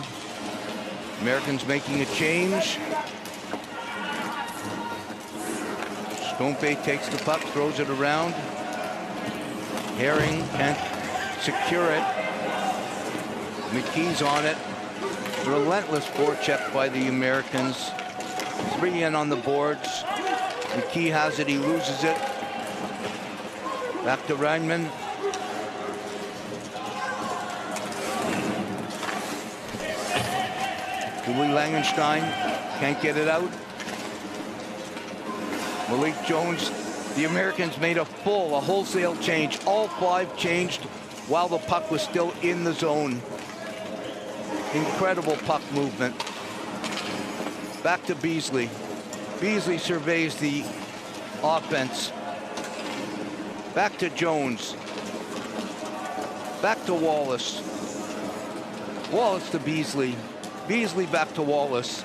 Americans making a change. Stompe takes the puck, throws it around. Herring can't secure it. McKee's on it. Relentless forecheck by the Americans. 3 in on the boards. McKee has it, he loses it. Back to Reinman. Julie Langenstein can't get it out. Malik Jones, the Americans made a wholesale change. All 5 changed while the puck was still in the zone. Incredible puck movement. Back to Beasley. Beasley surveys the offense. Back to Jones. Back to Wallace. Wallace to Beasley. Beasley back to Wallace.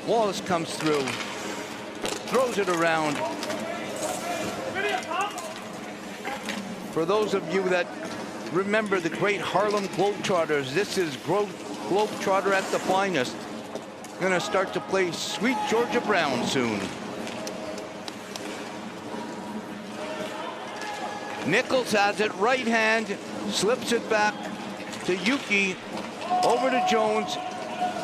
Wallace comes through. Throws it around. For those of you that remember the great Harlem Globetrotters, this is Globetrotter at the finest. Gonna start to play Sweet Georgia Brown soon. Nichols has it, right hand, slips it back to Yuki, over to Jones.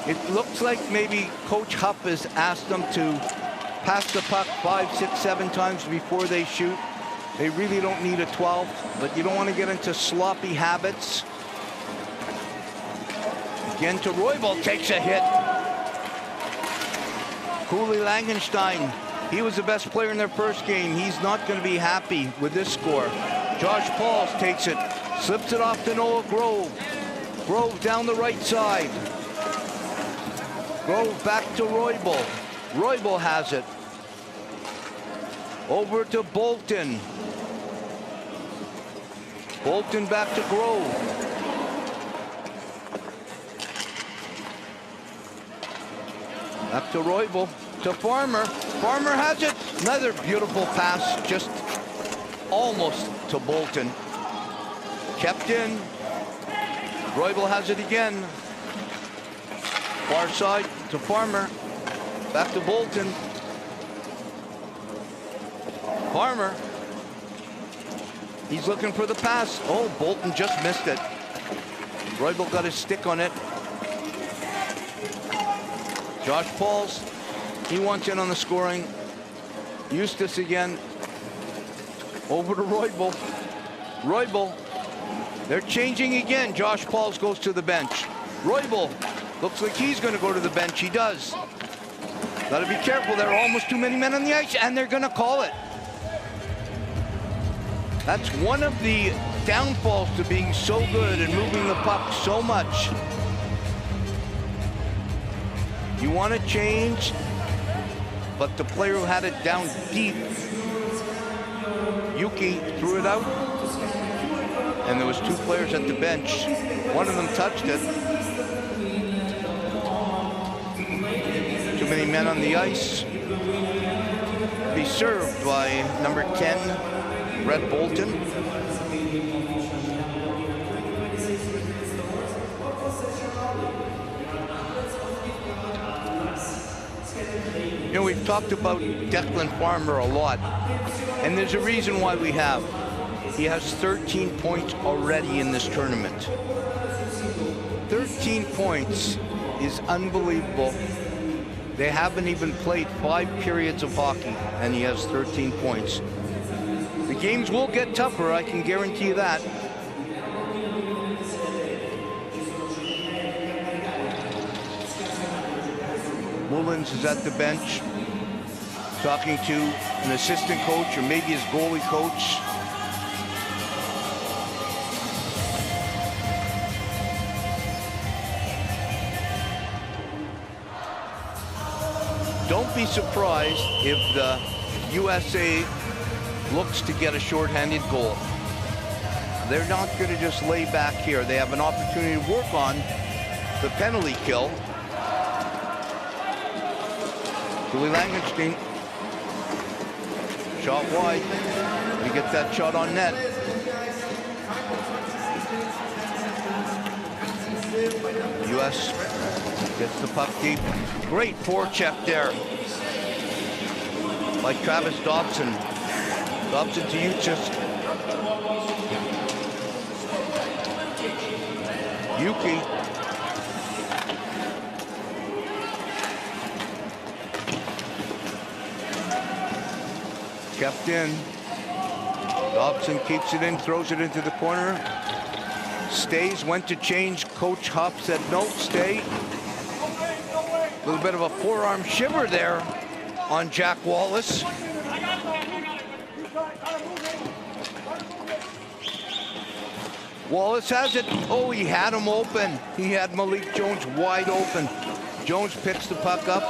It looks like maybe Coach Huff has asked them to pass the puck 5, 6, 7 times before they shoot. They really don't need a 12, but you don't want to get into sloppy habits. Again to Roybal, takes a hit. Cooley Langenstein, he was the best player in their first game. He's not going to be happy with this score. Josh Pauls takes it, slips it off to Noah Grove. Grove down the right side. Grove back to Roybal. Roybal has it. Over to Bolton. Bolton back to Grove. Back to Roybal. To Farmer. Farmer has it. Another beautiful pass, just almost to Bolton. Kept in. Roybal has it again. Far side to Farmer. Back to Bolton. Farmer. He's looking for the pass. Oh, Bolton just missed it. Roybal got his stick on it. Josh Pauls, he wants in on the scoring. Eustace again. Over to Roybal. Roybal. They're changing again. Josh Pauls goes to the bench. Roybal looks like he's going to go to the bench. He does. Got to be careful. There are almost too many men on the ice, and they're going to call it. That's one of the downfalls to being so good and moving the puck so much. You want to change, but the player who had it down deep, Yuki, threw it out, and there was 2 players at the bench. One of them touched it. Too many men on the ice. Be served by number 10, Brett Bolton. You know, we've talked about Declan Farmer a lot, and there's a reason why we have. He has 13 points already in this tournament. 13 points is unbelievable. They haven't even played 5 periods of hockey, and he has 13 points. The games will get tougher, I can guarantee you that. Mullins is at the bench, talking to an assistant coach or maybe his goalie coach. Don't be surprised if the USA looks to get a shorthanded goal. They're not going to just lay back here. They have an opportunity to work on the penalty kill. Cooley Langenstein. Shot wide. We get that shot on net. US gets the puck deep. Great forecheck there by Travis Dobson. Dobson to Eustace. Yuki. Kept in. Dobson keeps it in, throws it into the corner. Stays, went to change. Coach Huff said, no, stay. A little bit of a forearm shiver there on Jack Wallace. Wallace has it. Oh, he had him open. He had Malik Jones wide open. Jones picks the puck up.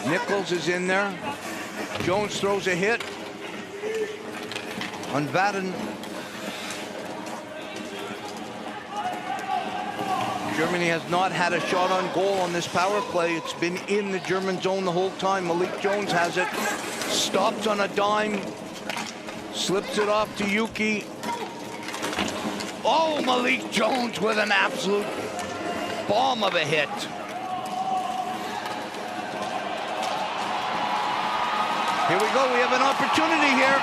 Nichols is in there. Jones throws a hit on Vadden. Germany has not had a shot on goal on this power play. It's been in the German zone the whole time. Malik Jones has it. Stops on a dime. Slips it off to Yuki. Oh, Malik Jones with an absolute bomb of a hit. Here we go. We have an opportunity here.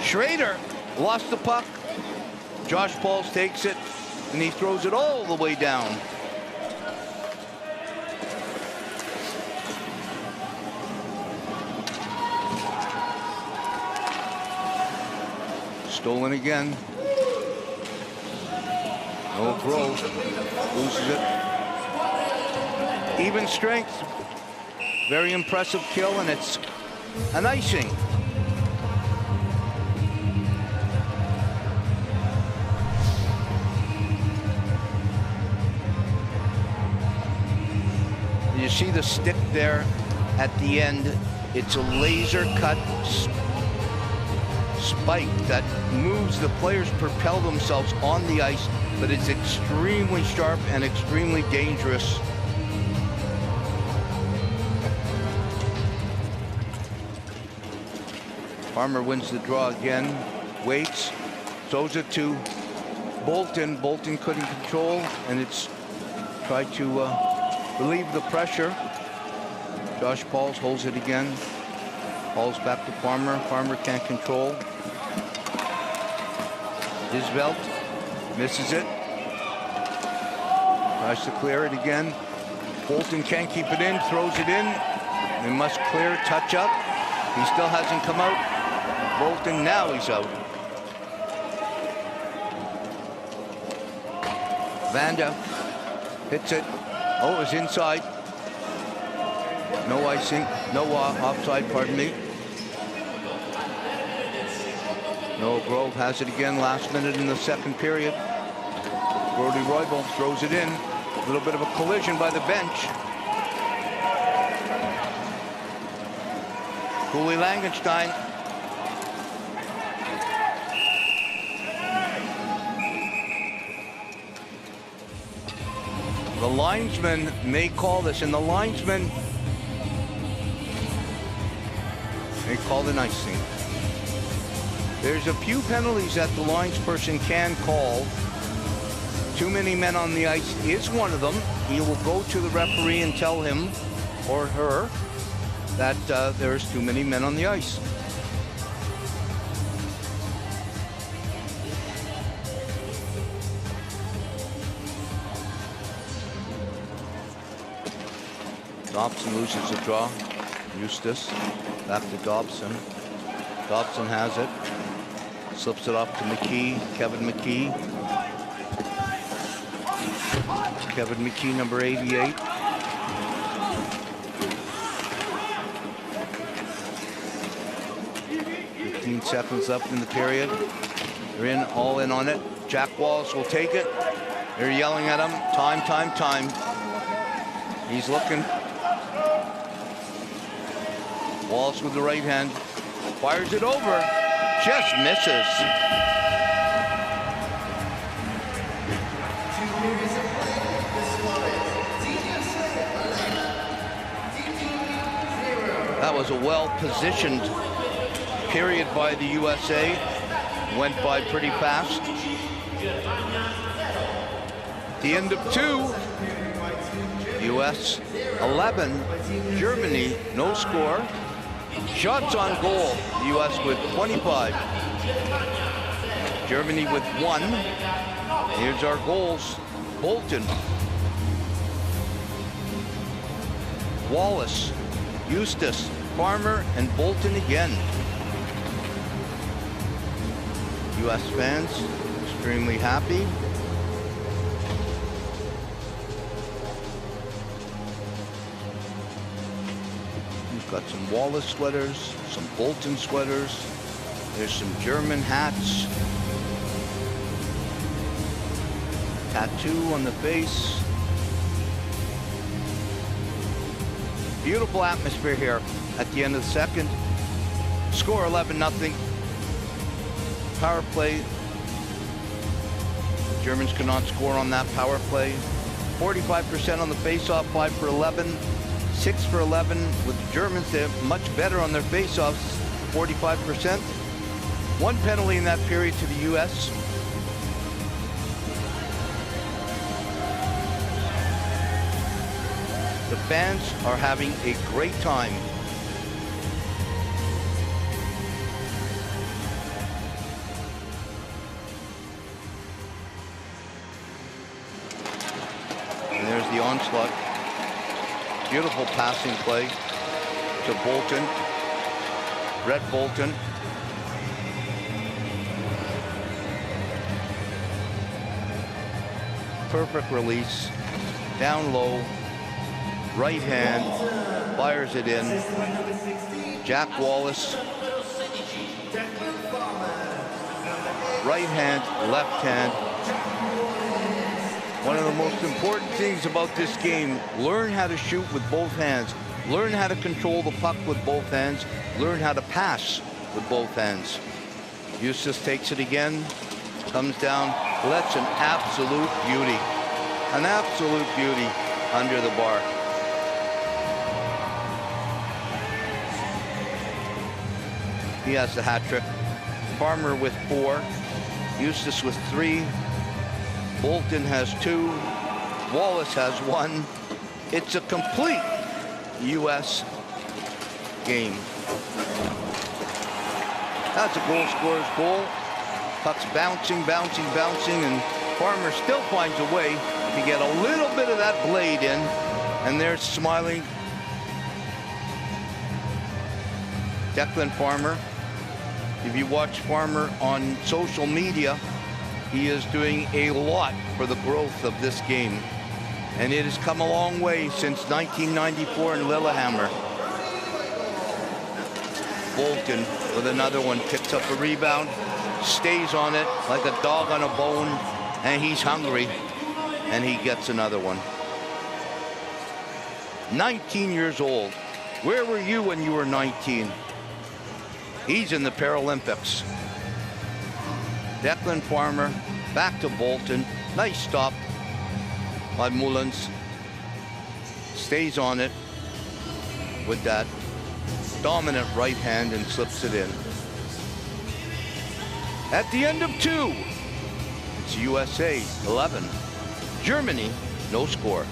Schrader lost the puck. Josh Pauls takes it. and he throws it all the way down. Stolen again. No Grove. Loses it. Even strength. Very impressive kill, and it's an icing. You see the stick there at the end. It's a laser cut spike that moves the players propel themselves on the ice, but it's extremely sharp and extremely dangerous. Farmer wins the draw again, waits, throws it to Bolton. Bolton couldn't control, and it's tried to relieve the pressure. Josh Pauls holds it again. Pauls back to Farmer. Farmer can't control. Isvelt misses it. Tries to clear it again. Bolton can't keep it in, throws it in. They must clear, touch up. He still hasn't come out. Bolton, now he's out. Vanda hits it. Oh, it's inside. No icing, no offside, pardon me. No, Grove has it again, last minute in the second period. Brody Roybal throws it in. A little bit of a collision by the bench. Cooley Langenstein. The linesman may call this, and the linesman may call an icing. There's a few penalties that the linesperson can call. Too many men on the ice is one of them. He will go to the referee and tell him or her that there's too many men on the ice. Dobson loses the draw. Eustace back to Dobson. Dobson has it. Slips it off to McKee. Kevin McKee. Kevin McKee, number 88. Seconds left in the period. They're in, all in on it. Jack Wallace will take it. They're yelling at him. Time, time, time. He's looking. Wallace with the right hand. Fires it over. Just misses. That was a well-positioned period by the USA. Went by pretty fast. The end of 2. US 11, Germany no score. Shots on goal, US with 25. Germany with 1. Here's our goals. Bolton, Wallace, Eustace, Farmer, and Bolton again. US fans extremely happy. We've got some Wallace sweaters, some Bolton sweaters. There's some German hats. Tattoo on the face. Beautiful atmosphere here at the end of the second. Score 11-0. Power play. Germans could not score on that power play. 45% on the face-off, 5 for 11, 6 for 11 with the Germans. They're much better on their face-offs, 45%. 1 penalty in that period to the US. The fans are having a great time. onslaught. Beautiful passing play to Bolton. Brett Bolton. Perfect release. Down low. Right hand. Fires it in. Jack Wallace. Right hand, left hand. One of the most important things about this game, learn how to shoot with both hands. Learn how to control the puck with both hands. Learn how to pass with both hands. Eustace takes it again, comes down, lets an absolute beauty. An absolute beauty under the bar. He has the hat trick. Farmer with 4. Eustace with 3. Bolton has 2. Wallace has 1. It's a complete U.S. game. That's a goal scorer's goal. Puck's bouncing, bouncing, bouncing, and Farmer still finds a way to get a little bit of that blade in. And there's smiling Declan Farmer. If you watch Farmer on social media, he is doing a lot for the growth of this game. And it has come a long way since 1994 in Lillehammer. Bolton with another one, picks up a rebound, stays on it like a dog on a bone, and he's hungry, and he gets another one. 19 years old. Where were you when you were 19? He's in the Paralympics. Declan Farmer, back to Bolton. Nice stop by Mullins. Stays on it with that dominant right hand and slips it in. At the end of 2, it's USA 11. Germany, no score.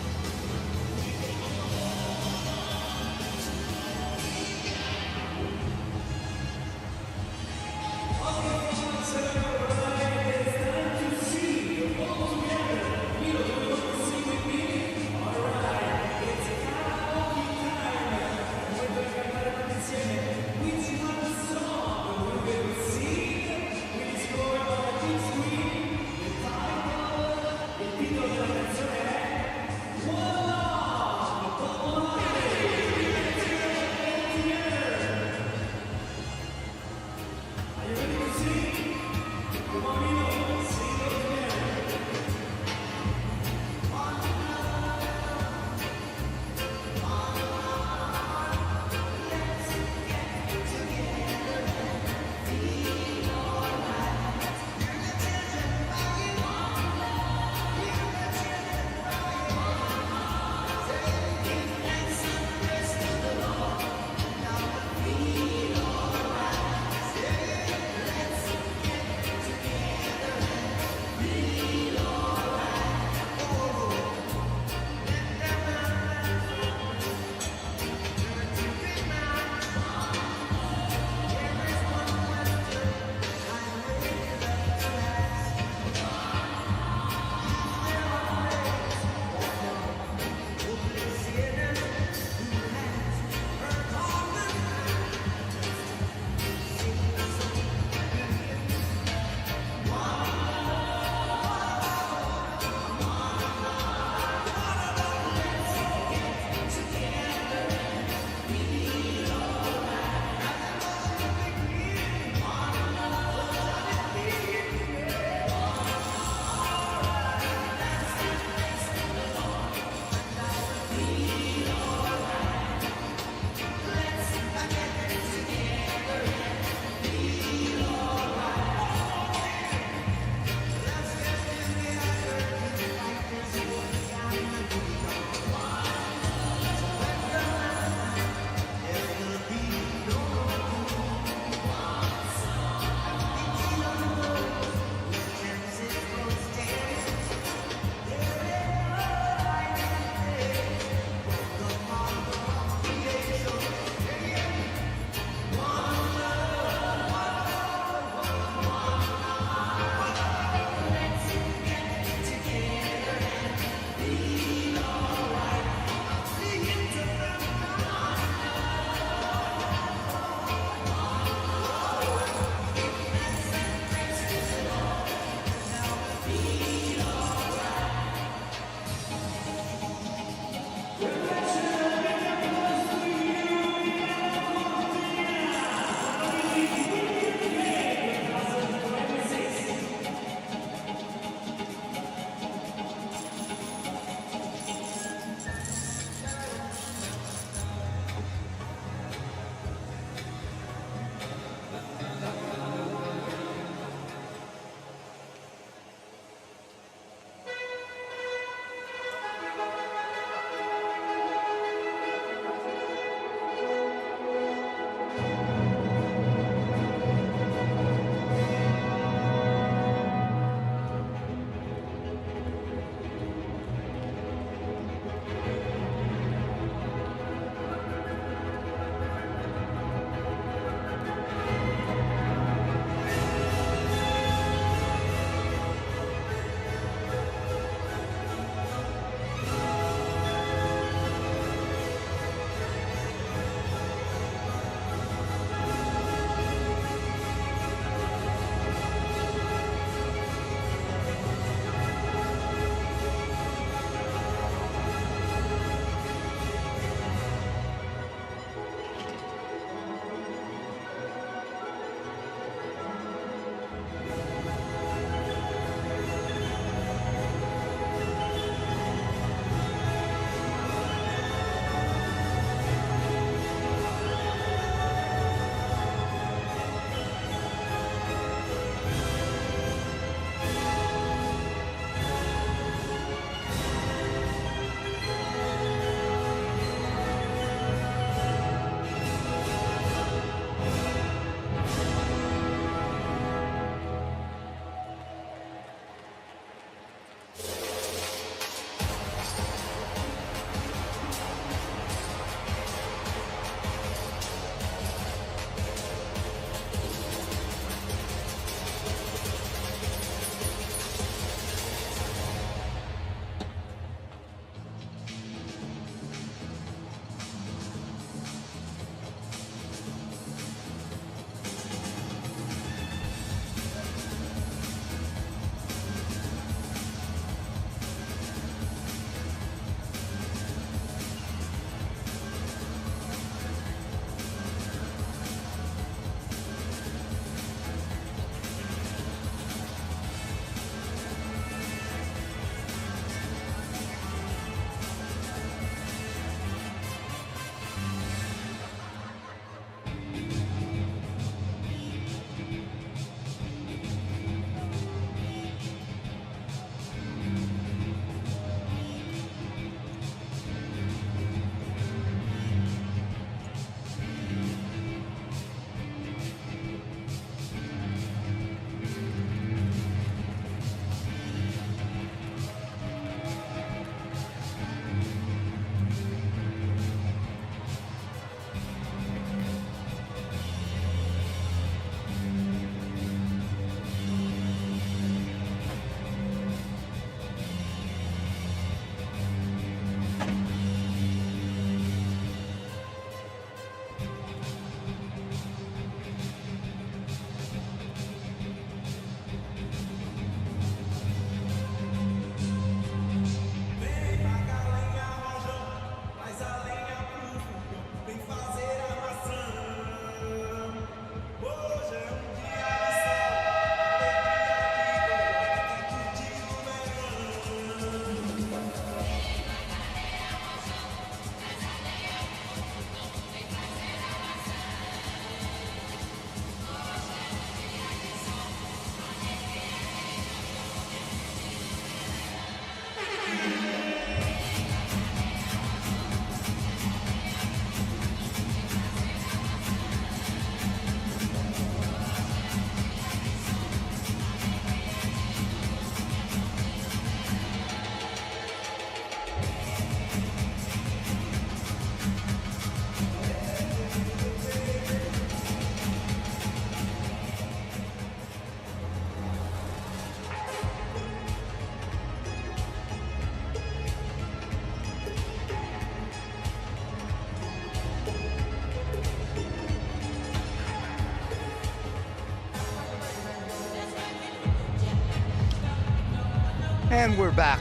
And we're back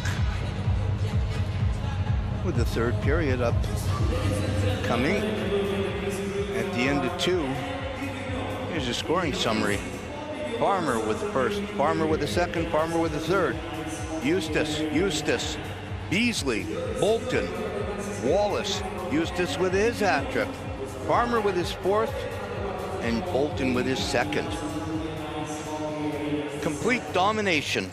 with the third period upcoming. At the end of 2, here's a scoring summary. Farmer with the first, Farmer with the second, Farmer with the third. Eustace, Beasley, Bolton, Wallace, Eustace with his hat trick, Farmer with his fourth, and Bolton with his second. Complete domination.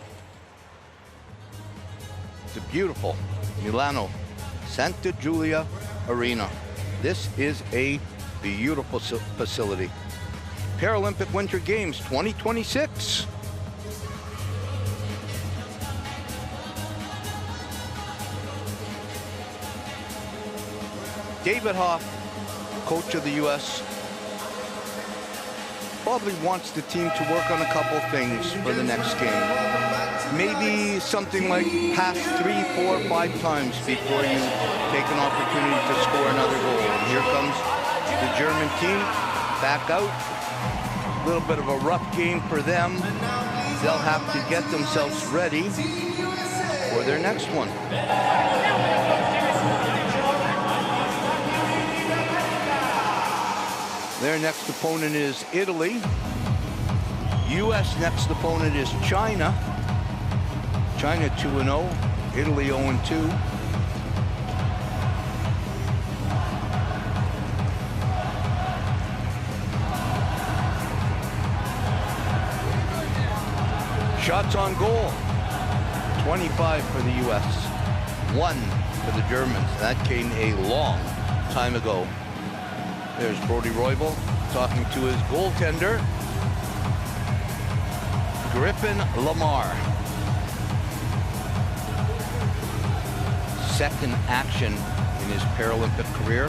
The beautiful Milano Santa Giulia Arena. This is a beautiful facility. Paralympic Winter Games 2026. David Hoff, coach of the U.S., probably wants the team to work on a couple things for the next game. Maybe something like pass 3, 4, 5 times before you take an opportunity to score another goal. And here comes the German team back out. A little bit of a rough game for them. They'll have to get themselves ready for their next one. Their next opponent is Italy. U.S. next opponent is China. China 2-0, Italy 0-2. Shots on goal, 25 for the U.S., 1 for the Germans. That came a long time ago. There's Brody Roybal talking to his goaltender, Griffin Lamar. Second action in his Paralympic career.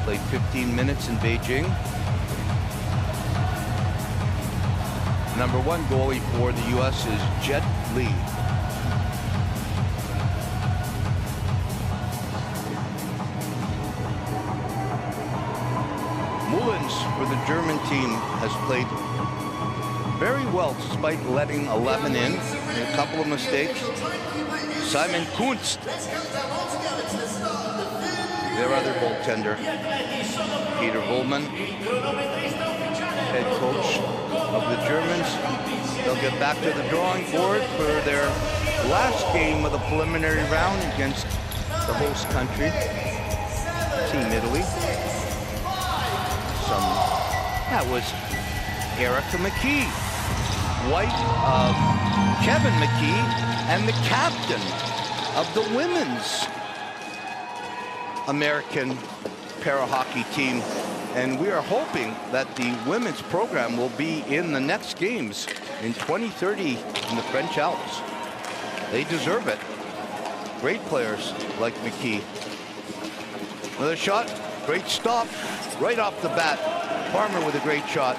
Played 15 minutes in Beijing. Number 1 goalie for the U.S. is Jet Li. Mullins for the German team has played very well despite letting 11 in. A couple of mistakes. Simon Kunst, their other goaltender. Peter Bullman, head coach of the Germans. They'll get back to the drawing board for their last game of the preliminary round against the host country, Team Italy. That was Erica McKee, wife of Kevin McKee and the captain of the women's American para-hockey team. And we are hoping that the women's program will be in the next games in 2030 in the French Alps. They deserve it. Great players like McKee. Another shot, great stop, right off the bat. Farmer with a great shot.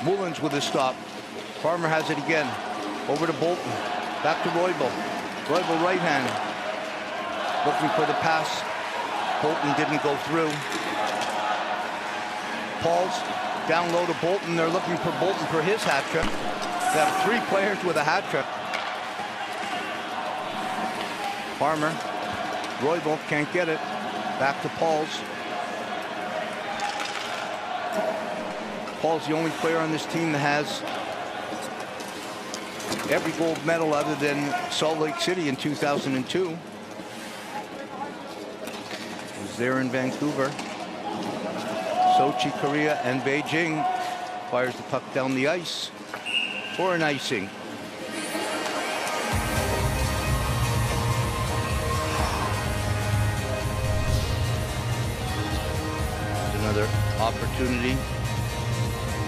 Mullins with a stop. Farmer has it again. Over to Bolton. Back to Roybal. Roybal right hand. Looking for the pass. Bolton didn't go through. Paul's down low to Bolton. They're looking for Bolton for his hat trick. They have 3 players with a hat trick. Farmer. Roybal can't get it. Back to Paul's. Paul's the only player on this team that has every gold medal other than Salt Lake City in 2002. He was there in Vancouver, Sochi, Korea, and Beijing. Fires the puck down the ice for an icing. Another opportunity.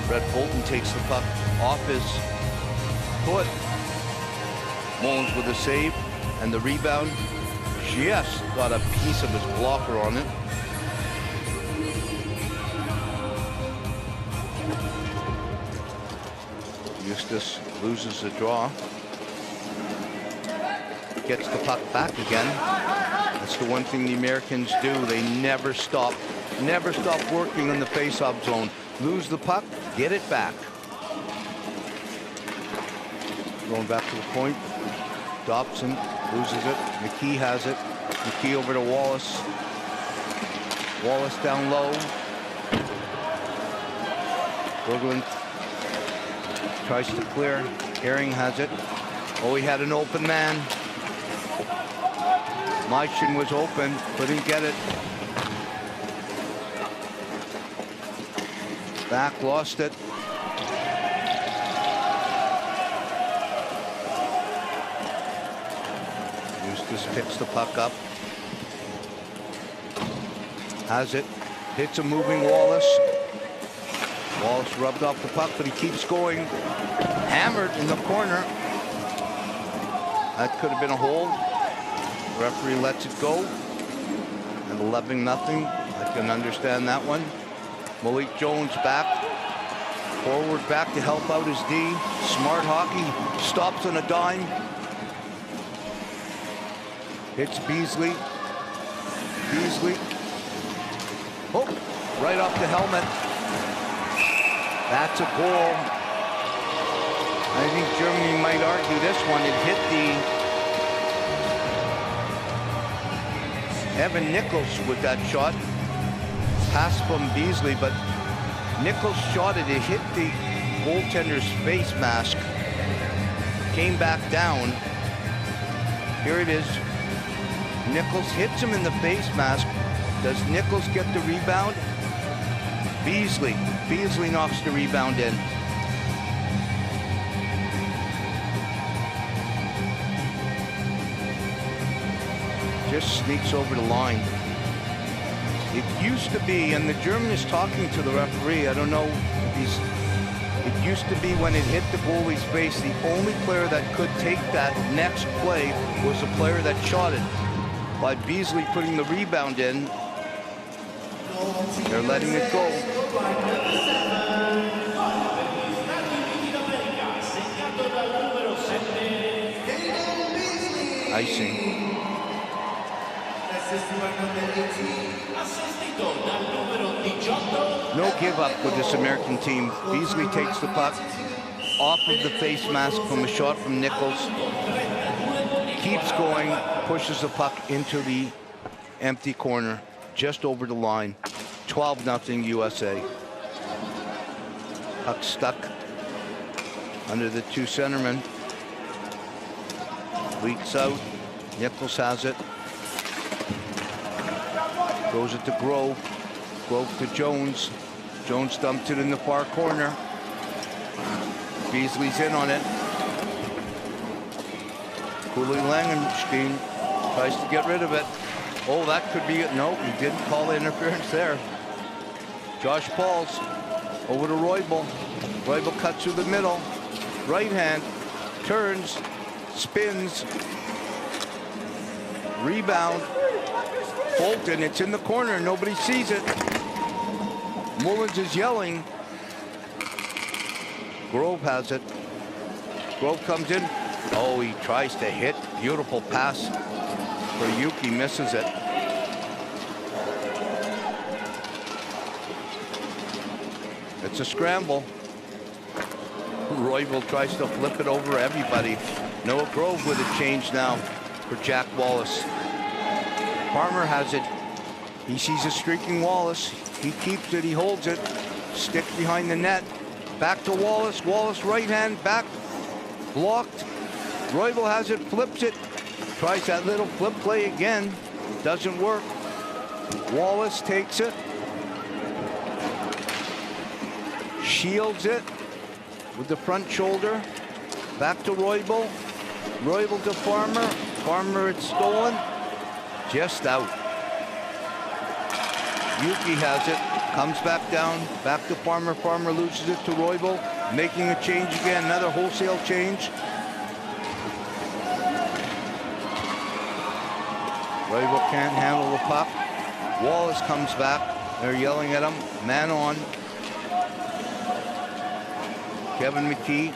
Brett Bolton takes the puck off his foot. Mullins with a save and the rebound. Just got a piece of his blocker on it. Eustace loses the draw. Gets the puck back again. That's the one thing the Americans do. They never stop working in the face-off zone. Lose the puck, get it back. Going back to the point. Dobson loses it. McKee has it. McKee over to Wallace. Wallace down low. Brooklyn tries to clear. Herring has it. Oh, he had an open man. Meischen was open, couldn't get it. Back, lost it. Eustace picks the puck up. Has it. Hits a moving Wallace. Wallace rubbed off the puck, but he keeps going. Hammered in the corner. That could have been a hold. Referee lets it go. And 11-0. I can understand that one. Malik Jones back. Forward back to help out his D. Smart hockey. Stops on a dime. Hits Beasley. Beasley. Oh, right off the helmet. That's a goal. I think Germany might argue this one. It hit the Evan Nichols with that shot. Pass from Beasley, but Nichols shot it. It hit the goaltender's face mask. Came back down. Here it is. Nichols hits him in the face mask. Does Nichols get the rebound? Beasley. Beasley knocks the rebound in. Just sneaks over the line. It used to be, and the German is talking to the referee, I don't know if he's, it used to be when it hit the goalie's face, the only player that could take that next play was the player that shot it. By Beasley putting the rebound in, they're letting it go. Icing. No give up with this American team. Beasley takes the puck off of the face mask from a shot from Nichols. Keeps going, pushes the puck into the empty corner, just over the line. 12-0 USA. Puck stuck under the two centermen. Leaks out. Nichols has it. Throws it to Grove. Grove to Jones. Jones dumped it in the far corner. Beasley's in on it. Cooley Langenstein tries to get rid of it. Oh, that could be it. No, he didn't call the interference there. Josh Pauls over to Roybal. Roybal cuts through the middle. Right hand, turns, spins, rebound. Bolton, it's in the corner. Nobody sees it. Mullins is yelling. Grove has it. Grove comes in. Oh, he tries to hit. Beautiful pass for Yuki. Misses it. It's a scramble. Royville tries to flip it over everybody. Noah Grove with a change now for Jack Wallace. Farmer has it. He sees a streaking Wallace. He keeps it. He holds it. Stick behind the net. Back to Wallace. Wallace right hand back. Blocked. Royville has it. Flips it. Tries that little flip play again. Doesn't work. Wallace takes it. Shields it with the front shoulder. Back to Royville. Royville to Farmer. Farmer, it's stolen. Just out. Yuki has it. Comes back down. Back to Farmer. Farmer loses it to Royville. Making a change again. Another wholesale change. Royville can't handle the puck. Wallace comes back. They're yelling at him. Man on. Kevin McKee.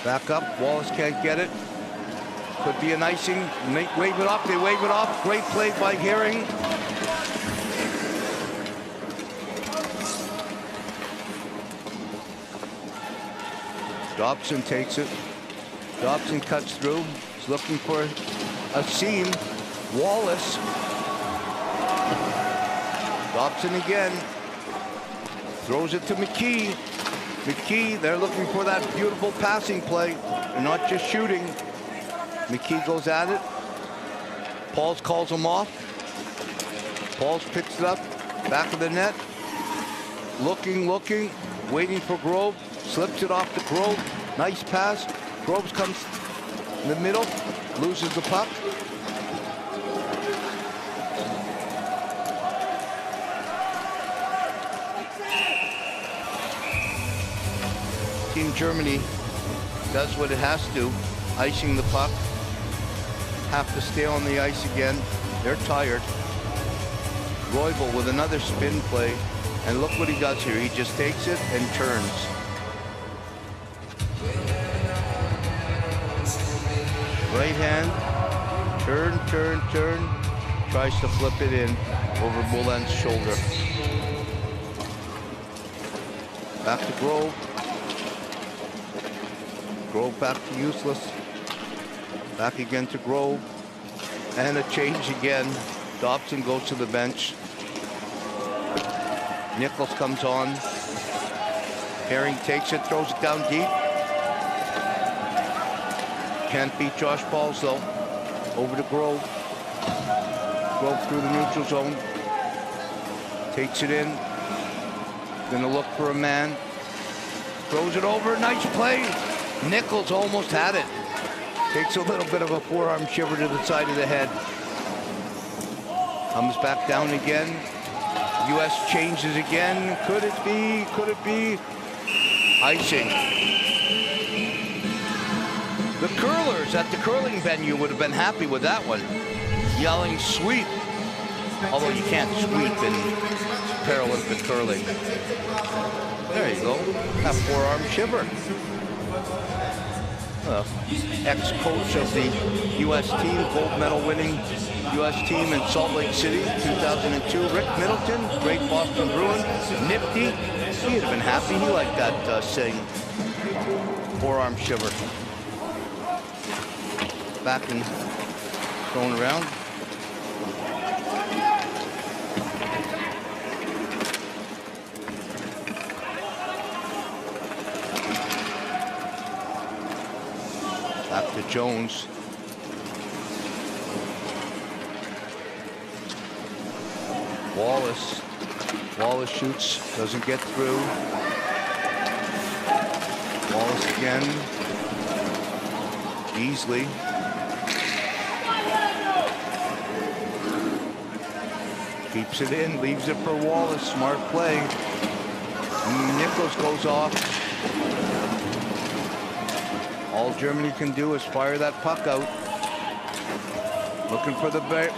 Back up. Wallace can't get it. Could be an icing. Wave it off. They wave it off. Great play by Herring. Dobson takes it. Dobson cuts through. He's looking for a seam. Wallace. Dobson again. Throws it to McKee. McKee, they're looking for that beautiful passing play. They're not just shooting. McKee goes at it. Pauls calls him off. Pauls picks it up. Back of the net. Looking, waiting for Grove. Slips it off to Grove. Nice pass. Groves comes in the middle. Loses the puck. Team Germany does what it has to. Icing the puck. Have to stay on the ice again. They're tired. Roybal with another spin play. And look what he does here. He just takes it and turns. Right hand. Turn. Tries to flip it in over Moulin's shoulder. Back to Grove. Grove back to Useless. Back again to Grove. And a change again. Dobson goes to the bench. Nichols comes on. Herring takes it, throws it down deep. Can't beat Josh Pauls though. Over to Grove. Grove through the neutral zone. Takes it in. Gonna look for a man. Throws it over, nice play. Nichols almost had it. Takes a little bit of a forearm shiver to the side of the head. Comes back down again. U.S. changes again. Could it be? Could it be? Icing. The curlers at the curling venue would have been happy with that one. Yelling sweep. Although you can't sweep in Paralympic curling. There you go. That forearm shiver. Ex-coach of the U.S. team, gold medal winning U.S. team in Salt Lake City, 2002. Rick Middleton, great Boston Bruin, nifty. He'd have been happy. He liked that saying, forearm shiver. Back and going around. Back to Jones. Wallace. Wallace shoots, doesn't get through. Wallace again. Beasley. Keeps it in, leaves it for Wallace. Smart play. Nichols goes off. All Germany can do is fire that puck out. Looking for the break.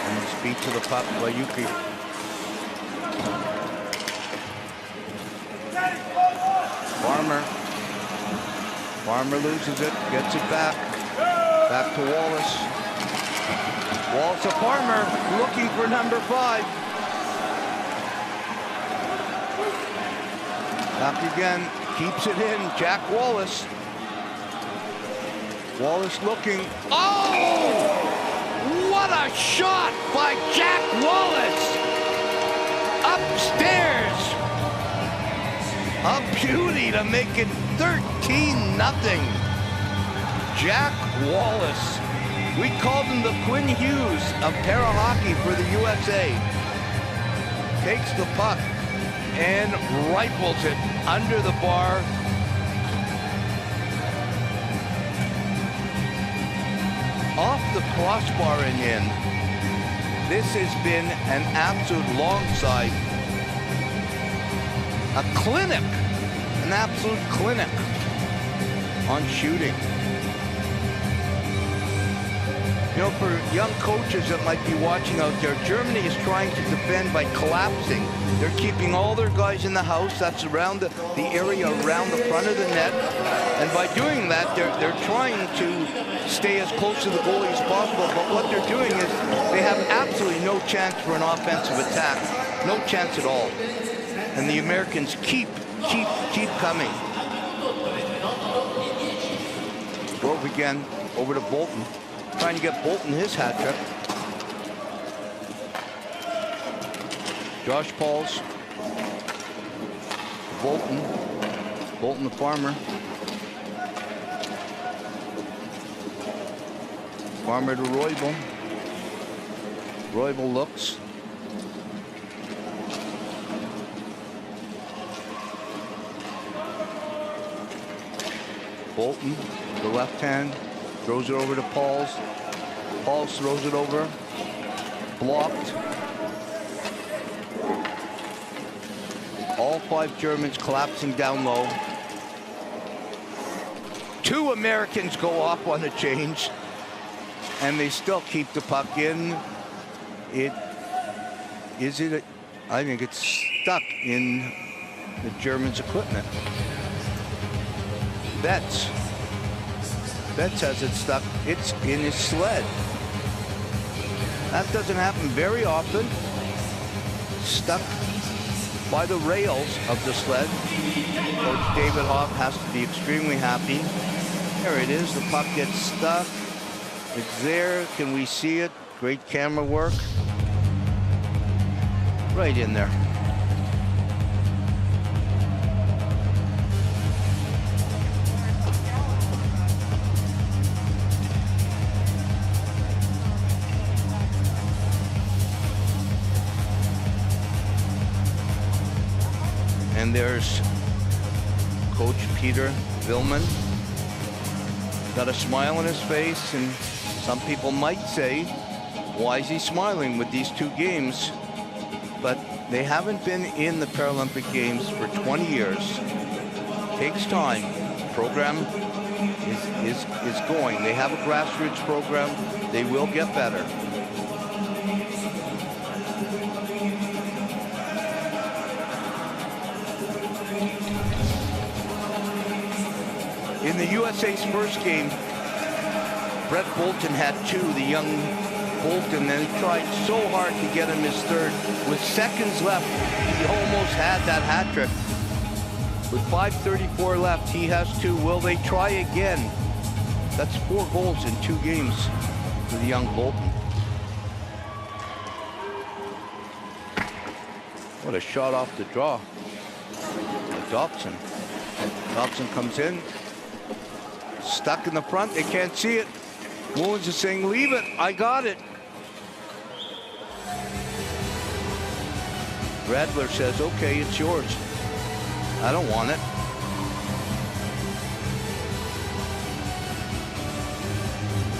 And speed to the puck by Yuki. Farmer loses it, gets it back. Back to Wallace. Wallace to Farmer, looking for number 5. Back again, keeps it in, Jack Wallace. Wallace looking, oh! What a shot by Jack Wallace! Upstairs! A beauty to make it 13-0. Jack Wallace. We called him the Quinn Hughes of para-hockey for the USA. Takes the puck and rifles it under the bar. Off the crossbar and in. This has been an absolute long side. A clinic, an absolute clinic on shooting. You know, for young coaches that might be watching out there, Germany is trying to defend by collapsing. They're keeping all their guys in the house. That's around the area around the front of the net. And by doing that, they're trying to stay as close to the goalie as possible. But what they're doing is they have absolutely no chance for an offensive attack. No chance at all. And the Americans keep coming. Grove again, over to Bolton. Trying to get Bolton his hat trick. Josh Pauls. Bolton. Bolton the farmer. Farmer to Roybal. Roybal looks. Bolton, the left hand, throws it over to Pauls. Pauls throws it over. Blocked. All 5 Germans collapsing down low. 2 Americans go off on a change, and they still keep the puck in. I think it's stuck in the Germans' equipment. Betts has it stuck. It's in his sled. That doesn't happen very often. Stuck by the rails of the sled. Coach David Hoff has to be extremely happy. There it is. The puck gets stuck. It's there. Can we see it? Great camera work. Right in there. And there's Coach Peter Villman. Got a smile on his face, and some people might say, why is he smiling with these 2 games? But they haven't been in the Paralympic Games for 20 years. Takes time. Program is going. They have a grassroots program. They will get better. In the USA's first game, Brett Bolton had 2, the young Bolton, and he tried so hard to get him his 3rd. With seconds left, he almost had that hat trick. With 5:34 left, he has 2. Will they try again? That's 4 goals in 2 games for the young Bolton. What a shot off the draw. Dobson. Dobson comes in. Stuck in the front. They can't see it. Mullins is saying, leave it. I got it. Radler says, okay, it's yours. I don't want it.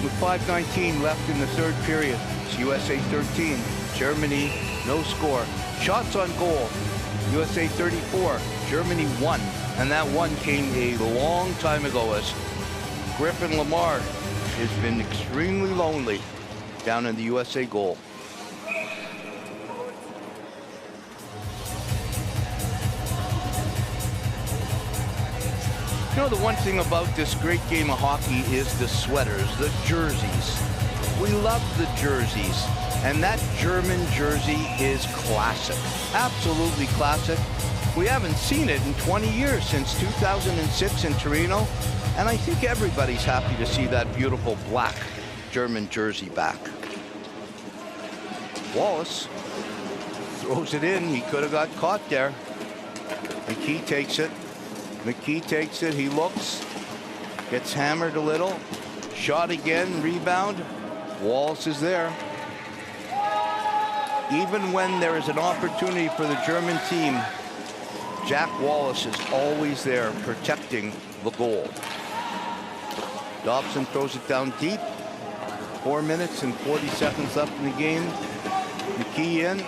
With 5:19 left in the 3rd period, it's USA 13, Germany no score. Shots on goal, USA 34, Germany 1. And that one came a long time ago as Griffin Lamar has been extremely lonely down in the USA goal. You know, the one thing about this great game of hockey is the sweaters, the jerseys. We love the jerseys, and that German jersey is classic, absolutely classic. We haven't seen it in 20 years, since 2006 in Torino, and I think everybody's happy to see that beautiful black German jersey back. Wallace throws it in. He could have got caught there. McKee takes it. McKee takes it. He looks, gets hammered a little. Shot again, rebound. Wallace is there. Even when there is an opportunity for the German team, Jack Wallace is always there protecting the goal. Dobson throws it down deep. 4 minutes and 40 seconds left in the game. McKee in.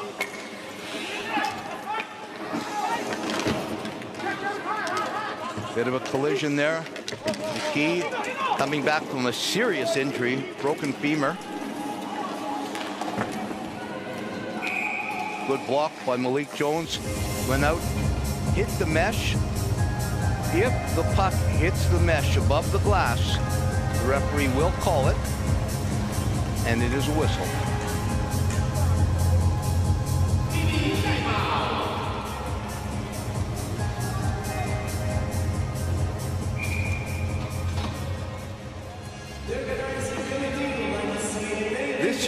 Bit of a collision there. McKee coming back from a serious injury, broken femur. Good block by Malik Jones. Went out, hit the mesh. If the puck hits the mesh above the glass, the referee will call it, and it is a whistle.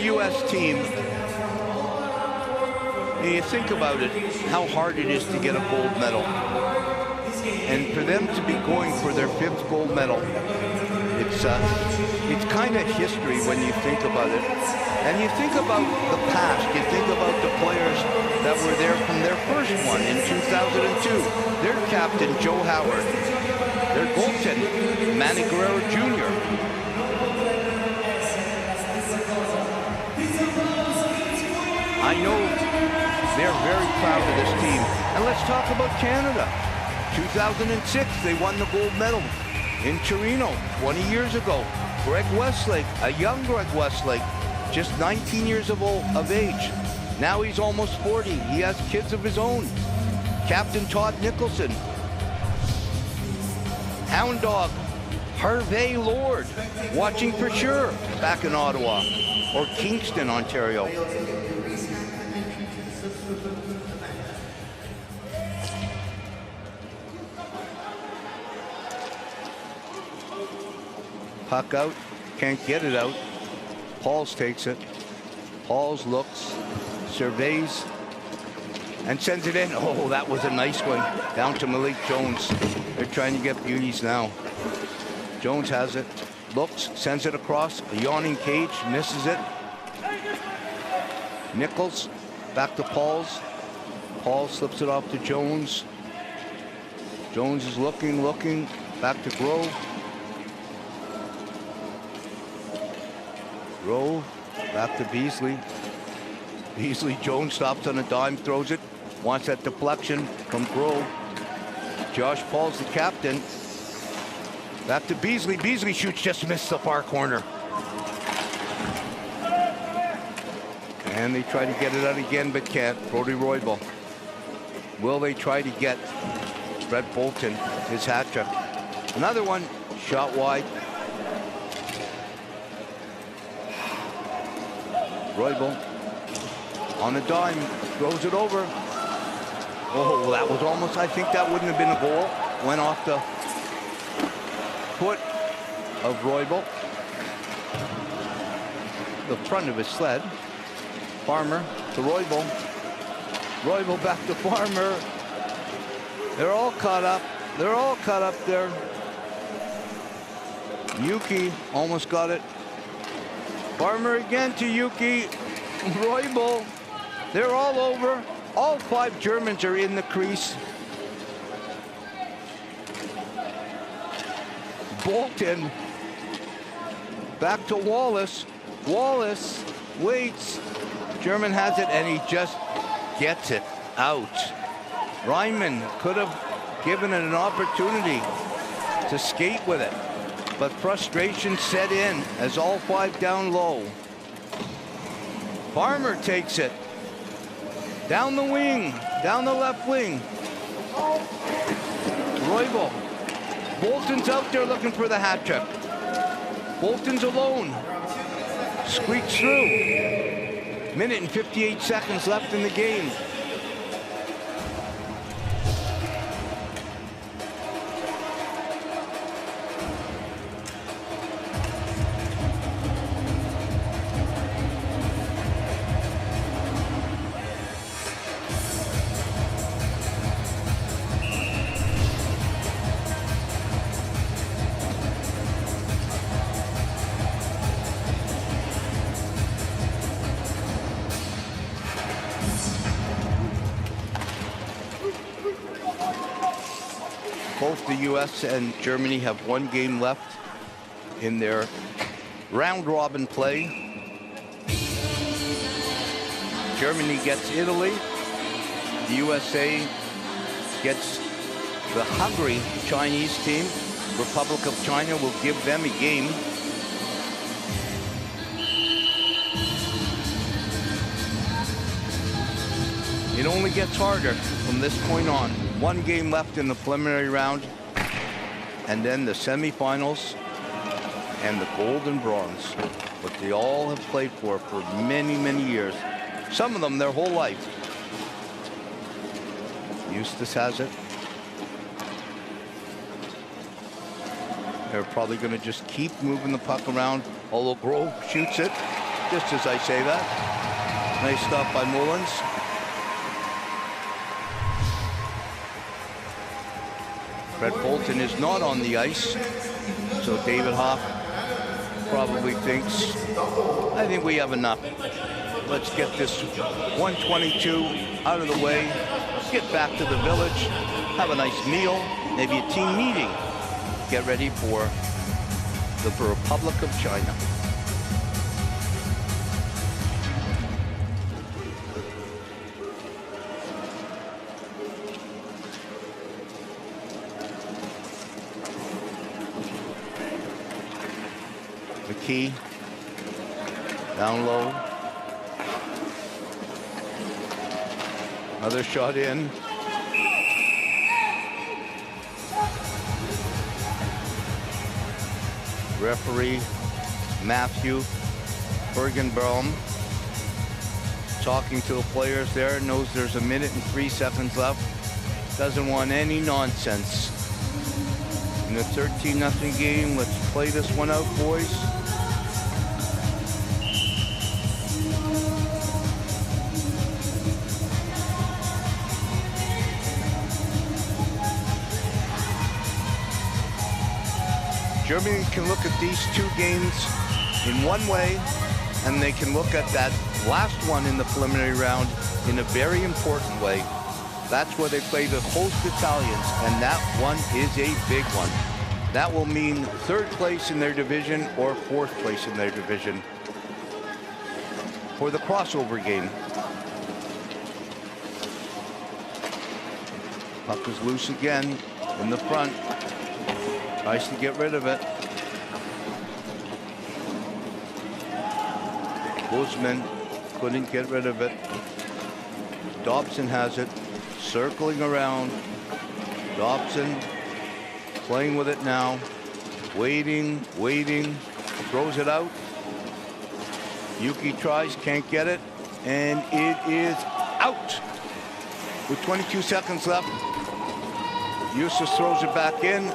U.S. team, you think about it, how hard it is to get a gold medal. And for them to be going for their 5th gold medal, it's kind of history when you think about it. And you think about the past, you think about the players that were there from their first one in 2002. Their captain, Joe Howard. Their goaltender, Manny Guerrero Jr. I know they're very proud of this team. And let's talk about Canada. 2006, they won the gold medal in Torino 20 years ago. Greg Westlake, a young Greg Westlake, just 19 years of age. Now he's almost 40. He has kids of his own. Captain Todd Nicholson. Hound Dog, Harvey Lord, watching for sure back in Ottawa or Kingston, Ontario. Puck out, can't get it out. Pauls takes it. Pauls looks, surveys, and sends it in. Oh, that was a nice one. Down to Malik Jones. They're trying to get beauties now. Jones has it, looks, sends it across. A yawning cage, misses it. Nichols, back to Pauls. Paul slips it off to Jones. Jones is looking, back to Grove. Grove, back to Beasley. Beasley, Jones stops on a dime, throws it. Wants that deflection from Grove. Josh Paul's the captain. Back to Beasley. Beasley shoots, just missed the far corner. And they try to get it out again, but can't. Brody Roybal. Will they try to get Brett Bolton his hat trick? Another one, shot wide. Roybal on a dime, throws it over. Oh, that was almost, I think that wouldn't have been a goal. Went off the foot of Roybal. The front of his sled. Farmer to Roybal. Roybal back to Farmer. They're all caught up. They're all caught up there. Yuki almost got it. Farmer again to Yuki. Roybal. They're all over. All 5 Germans are in the crease. Bolton. Back to Wallace. Wallace waits. German has it, and he just gets it out. Ryman could have given it an opportunity to skate with it, but frustration set in as all 5 down low. Farmer takes it. Down the wing, down the left wing. Roybal. Bolton's out there looking for the hat trick. Bolton's alone. Squeaks through. Minute and 58 seconds left in the game. Both the US and Germany have 1 game left in their round-robin play. Germany gets Italy. The USA gets the hungry Chinese team. Republic of China will give them a game. It only gets harder from this point on. 1 game left in the preliminary round, and then the semifinals and the gold and bronze, what they all have played for many, many years. Some of them their whole life. Eustace has it. They're probably going to just keep moving the puck around, although Grove shoots it. practiced as I say that. Nice stop by Mullins. Fred Bolton is not on the ice, so David Hoff probably thinks, I think we have enough. Let's get this 122 out of the way, get back to the village, have a nice meal, maybe a team meeting, get ready for the Republic of China. McKee, down low. Another shot in. Referee Matthew Bergenbaum talking to the players there, knows there's 1 minute and 3 seconds left. Doesn't want any nonsense. In a 13-0 game, let's play this one out, boys. Germany can look at these two games in one way, and they can look at that last one in the preliminary round in a very important way. That's where they play the host Italians, and that one is a big one. That will mean 3rd place in their division or 4th place in their division for the crossover game. Puck is loose again in the front. Tries to get rid of it. Bozeman couldn't get rid of it. Dobson has it, circling around. Dobson playing with it now. Waiting, throws it out. Yuki tries, can't get it, and it is out. With 22 seconds left, Eustace throws it back in.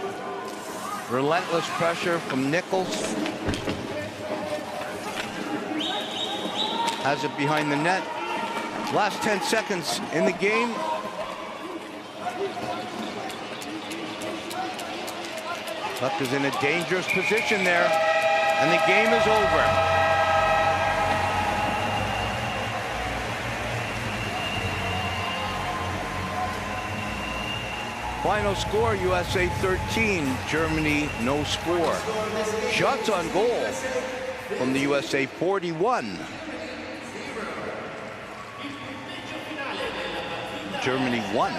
Relentless pressure from Nichols. Has it behind the net. Last 10 seconds in the game. Puck is in a dangerous position there, and the game is over. Final score, USA 13, Germany no score. Shots on goal from the USA, 41. Germany 1.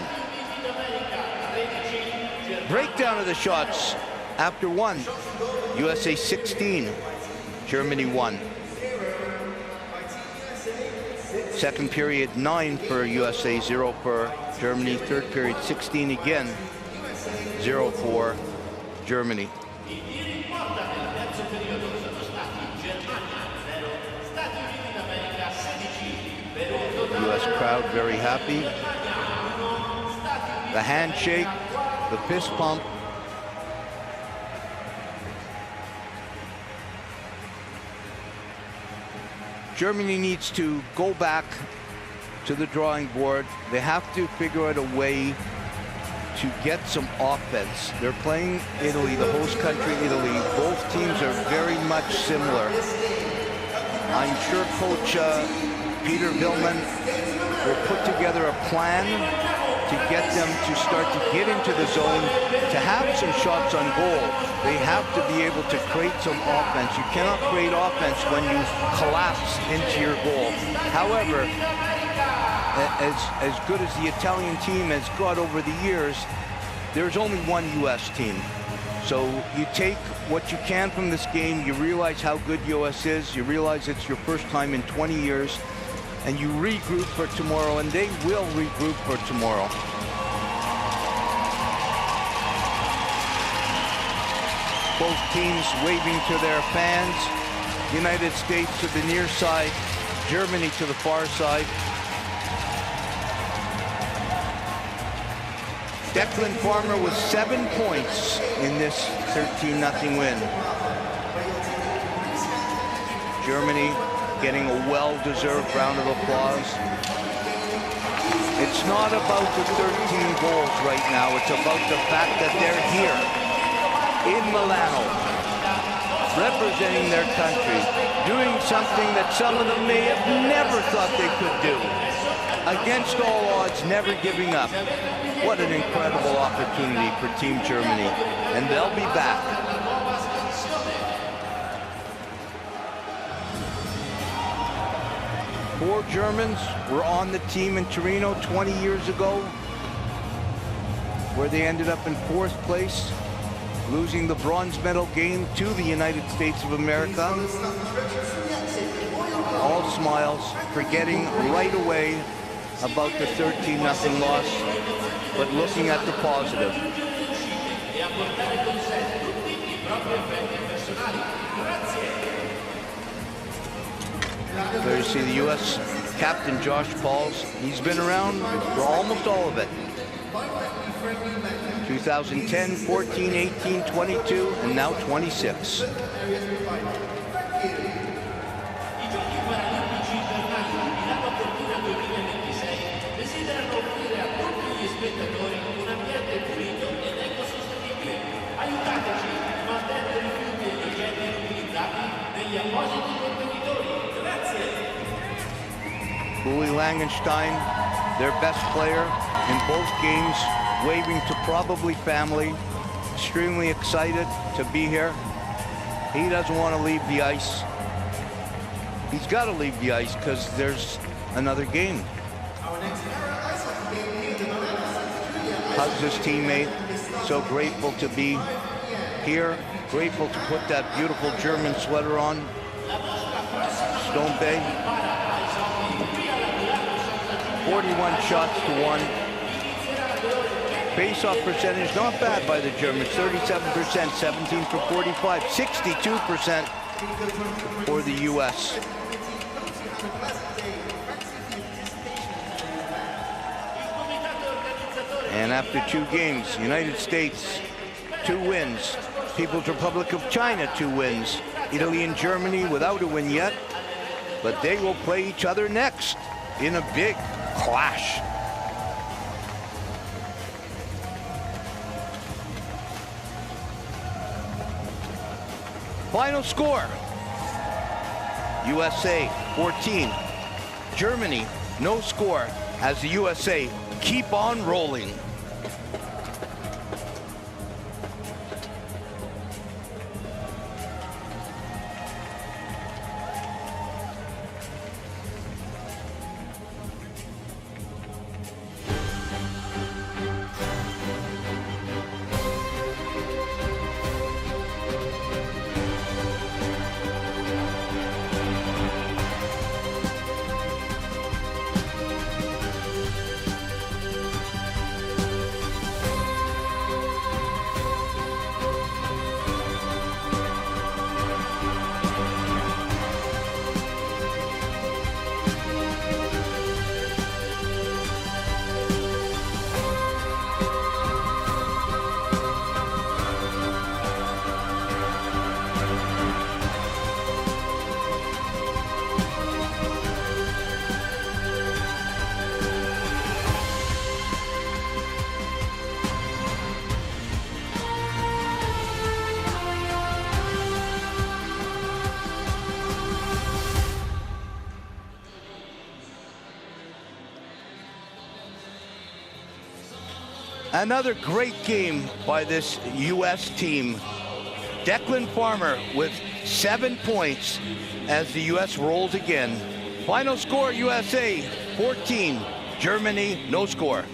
Breakdown of the shots after 1. USA 16, Germany 1. Second period 9 for USA, 0 for Germany. Third period 16 again, 0 for Germany. US crowd very happy. The handshake, the fist pump. Germany needs to go back to the drawing board. They have to figure out a way to get some offense. They're playing Italy, the host country, Italy. Both teams are very much similar. I'm sure Coach Peter Villman will put together a plan to get them to start to get into the zone, to have some shots on goal. They have to be able to create some offense. You cannot create offense when you collapse into your goal. However, as good as the Italian team has got over the years, there's only one U.S. team. So you take what you can from this game, you realize how good U.S. is, you realize it's your first time in 20 years, and you regroup for tomorrow, and they will regroup for tomorrow. Both teams waving to their fans. United States to the near side, Germany to the far side. Declan Farmer with 7 points in this 13-0 win. Germany getting a well-deserved round of applause. It's not about the 13 goals right now. It's about the fact that they're here in Milano, representing their country, doing something that some of them may have never thought they could do. Against all odds, never giving up. What an incredible opportunity for Team Germany, and they'll be back. Four Germans were on the team in Torino 20 years ago, where they ended up in 4th place, losing the bronze medal game to the United States of America. All smiles, forgetting right away about the 13-0 loss, but looking at the positive. There you see the U.S. captain Josh Pauls. He's been around for almost all of it. 2010, 14, 18, 22, and now 26. Louis Langenstein, their best player in both games, waving to probably family, extremely excited to be here. He doesn't want to leave the ice. He's got to leave the ice because there's another game. Hugs his teammate, so grateful to be here, grateful to put that beautiful German sweater on. Stone Bay, 41 shots to 1. Face-off percentage, not bad by the Germans, 37%, 17 for 45, 62% for the U.S. And after 2 games, United States, 2 wins. People's Republic of China, 2 wins. Italy and Germany without a win yet, but they will play each other next in a big clash. Final score, USA 14, Germany no score, as the USA keep on rolling. Another great game by this U.S. team. Declan Farmer with 7 points as the U.S. rolls again. Final score, USA 14, Germany no score.